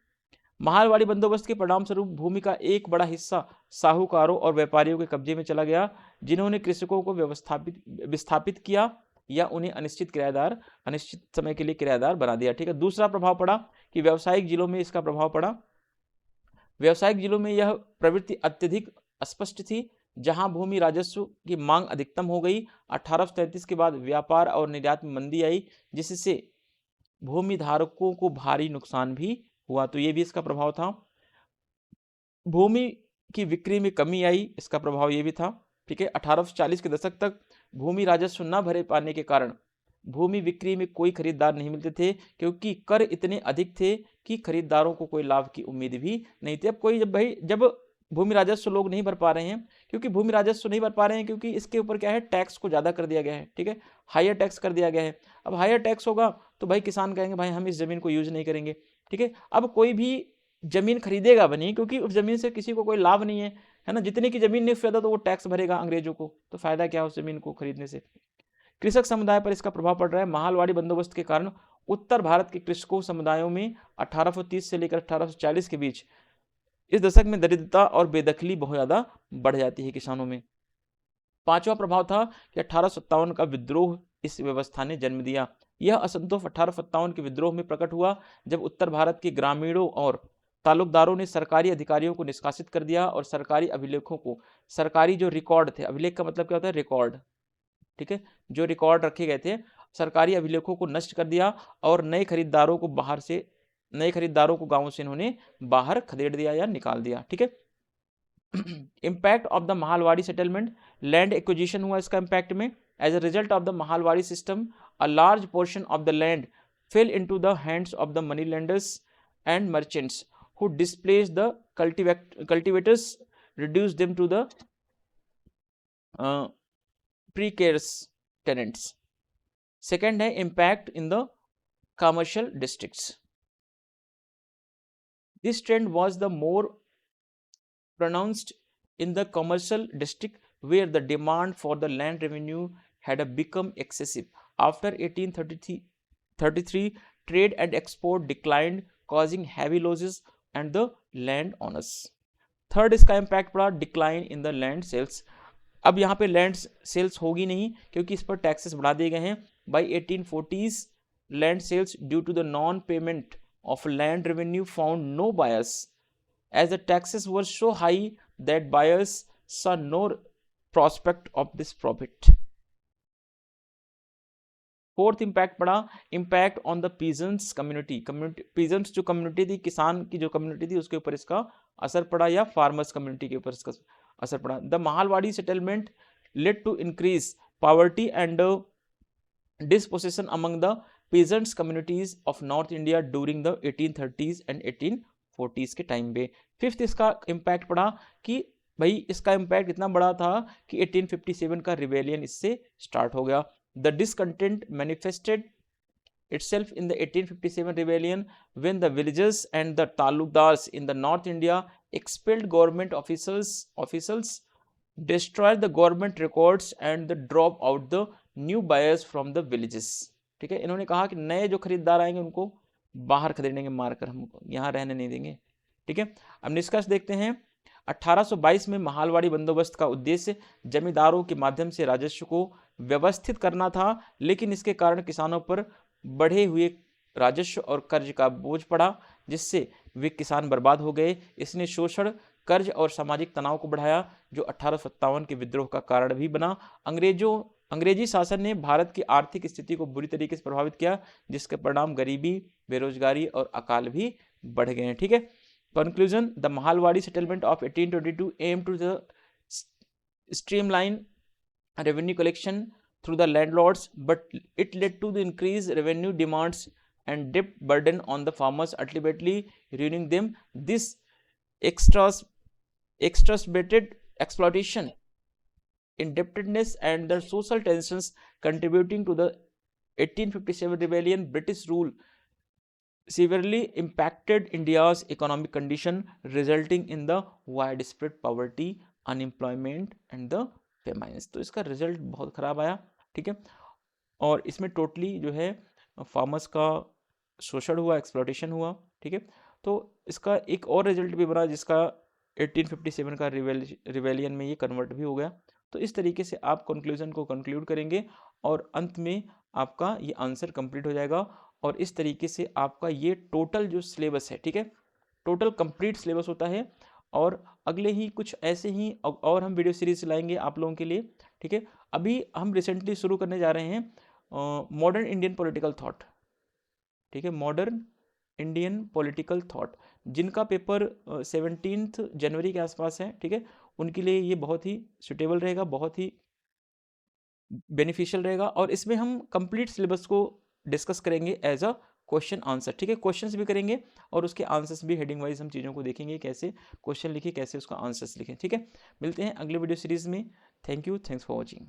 महालवाड़ी बंदोबस्त के परिणाम स्वरूप भूमि का एक बड़ा हिस्सा साहूकारों और व्यापारियों के कब्जे में चला गया, जिन्होंने कृषकों को विस्थापित किया या उन्हें अनिश्चित समय के लिए किराएदार बना दिया. ठीक है, दूसरा प्रभाव पड़ा कि व्यावसायिक जिलों में इसका प्रभाव पड़ा. व्यावसायिक जिलों में यह प्रवृत्ति अत्यधिक स्पष्ट थी, जहां भूमि राजस्व की मांग अधिकतम हो गई. 1833 के बाद व्यापार और निर्यात में मंदी आई, जिससे भूमि धारकों को भारी नुकसान भी हुआ. तो ये भी इसका प्रभाव था. भूमि की बिक्री में कमी आई, इसका प्रभाव ये भी था. ठीक है, 1840 के दशक तक भूमि राजस्व न भरे पाने के कारण भूमि बिक्री में कोई खरीदार नहीं मिलते थे, क्योंकि कर इतने अधिक थे कि खरीदारों को कोई लाभ की उम्मीद भी नहीं थी. अब कोई जब भूमि राजस्व लोग नहीं भर पा रहे हैं, क्योंकि भूमि राजस्व नहीं भर पा रहे हैं क्योंकि इसके ऊपर क्या है, टैक्स को ज़्यादा कर दिया गया है. ठीक है, हायर टैक्स कर दिया गया है. अब हायर टैक्स होगा तो भाई किसान कहेंगे भाई हम इस ज़मीन को यूज नहीं करेंगे. ठीक है, अब कोई भी जमीन खरीदेगा बनी, क्योंकि उस जमीन से किसी को कोई लाभ नहीं है ना. जितने की जमीन नहीं फायदा, तो वो टैक्स भरेगा अंग्रेजों को, तो फायदा क्या उस जमीन को खरीदने से. कृषक समुदाय पर इसका प्रभाव पड़ रहा है. महालवाड़ी बंदोबस्त के कारण उत्तर भारत के कृषकों समुदायों में 1830 से लेकर 1840 के बीच इस दशक में दरिद्रता और बेदखली बहुत ज्यादा बढ़ जाती है किसानों में. पांचवा प्रभाव था कि 1857 का विद्रोह इस व्यवस्था ने जन्म दिया. यह असंतोष 1857 के विद्रोह में प्रकट हुआ, जब उत्तर भारत के ग्रामीणों और तालुकदारों ने सरकारी अधिकारियों को निष्कासित कर दिया और सरकारी अभिलेखों को, सरकारी जो रिकॉर्ड थे, अभिलेख का मतलब क्या होता है, रिकॉर्ड. ठीक है, जो रिकॉर्ड रखे गए थे, सरकारी अभिलेखों को नष्ट कर दिया और नए खरीदारों को गांवों से इन्होंने बाहर खदेड़ दिया या निकाल दिया. ठीक है, impact of the Mahalwari settlement, land acquisition हुआ इसका इम्पैक्ट में. As a result of the Mahalwari system, a large portion of the land fell into the hands of the money lenders and merchants who displaced the cultivators, reduced them to the precarious tenants. Second है impact in the commercial districts. This trend was the more pronounced in the commercial district, where the demand for the land revenue had become excessive. After 1833, trade and export declined, causing heavy losses and the land owners. Third इसका impact पड़ा decline in the land sales. अब यहाँ पे land sales होगी नहीं, क्योंकि इस पर टैक्सेस बढ़ा दिए गए हैं. By 1840s, land sales due to the non payment of land revenue found no buyers, as the taxes were so high that buyers saw no prospect of this profit. Fourth impact पड़ा impact on the peasants community, peasants जो community थी, किसान की जो community थी उसके ऊपर इसका असर पड़ा, या फार्मर्स कम्युनिटी के ऊपर इसका असर पड़ा। The Mahalwari settlement led to increase poverty and dispossession among the peasants communities of North India during the 1830s and 1840s के टाइम पे। फिफ्थ इसका इम्पैक्ट पड़ा कि भाई इसका इम्पैक्ट इतना बड़ा था कि 1857 का रिवेलियन इससे स्टार्ट हो गया। The discontent manifested itself in the 1857 rebellion when the villagers and the talukdars in the North India expelled government officials, destroyed the government records and the drop out the new buyers from the villages। ठीक है, इन्होंने कहा कि नए जो खरीदार आएंगे उनको बाहर खरीदेंगे मारकर, हम यहाँ रहने नहीं देंगे। ठीक है, अब निष्कर्ष देखते हैं। 1822 में महालवाड़ी बंदोबस्त का उद्देश्य जमींदारों के माध्यम से राजस्व को व्यवस्थित करना था, लेकिन इसके कारण किसानों पर बढ़े हुए राजस्व और कर्ज का बोझ पड़ा, जिससे वे किसान बर्बाद हो गए। इसने शोषण, कर्ज और सामाजिक तनाव को बढ़ाया, जो 1857 के विद्रोह का कारण भी बना। अंग्रेजी शासन ने भारत की आर्थिक स्थिति को बुरी तरीके से प्रभावित किया, जिसके परिणाम गरीबी, बेरोजगारी और अकाल भी बढ़ गए हैं। ठीक है, conclusion, the Mahalwari settlement of 1822 aim to the streamline revenue collection through the landlords, but it led to the increased revenue demands and debt burden on the farmers, ultimately ruining them. This exacerbated exploitation, indebtedness and the social tensions contributing to the 1857 rebellion. British rule severely impacted India's economic condition, resulting in the widespread poverty, unemployment and the famines. तो इसका result बहुत ख़राब आया। ठीक है, और इसमें totally जो है फार्मर्स का शोषण हुआ, एक्सप्लॉयटेशन हुआ। ठीक है, तो इसका एक और रिजल्ट भी बना, जिसका 1857 का रिवेलियन में ये कन्वर्ट भी हो गया। तो इस तरीके से आप कंक्लूजन को कंक्लूड करेंगे और अंत में आपका ये आंसर कंप्लीट हो जाएगा। और इस तरीके से आपका ये टोटल जो सिलेबस है, ठीक है, टोटल कंप्लीट सिलेबस होता है। और अगले ही कुछ ऐसे ही और हम वीडियो सीरीज लाएंगे आप लोगों के लिए। ठीक है, अभी हम रिसेंटली शुरू करने जा रहे हैं मॉडर्न इंडियन पॉलिटिकल थॉट। ठीक है, मॉडर्न इंडियन पॉलिटिकल थॉट, जिनका पेपर 17 जनवरी के आसपास है। ठीक है, उनके लिए ये बहुत ही सुटेबल रहेगा, बहुत ही बेनिफिशियल रहेगा। और इसमें हम कंप्लीट सिलेबस को डिस्कस करेंगे एज अ क्वेश्चन आंसर। ठीक है, क्वेश्चंस भी करेंगे और उसके आंसर्स भी हेडिंग वाइज हम चीज़ों को देखेंगे, कैसे क्वेश्चन लिखे, कैसे उसका आंसर्स लिखें। ठीक है, मिलते हैं अगले वीडियो सीरीज में। Thank you, thanks for watching.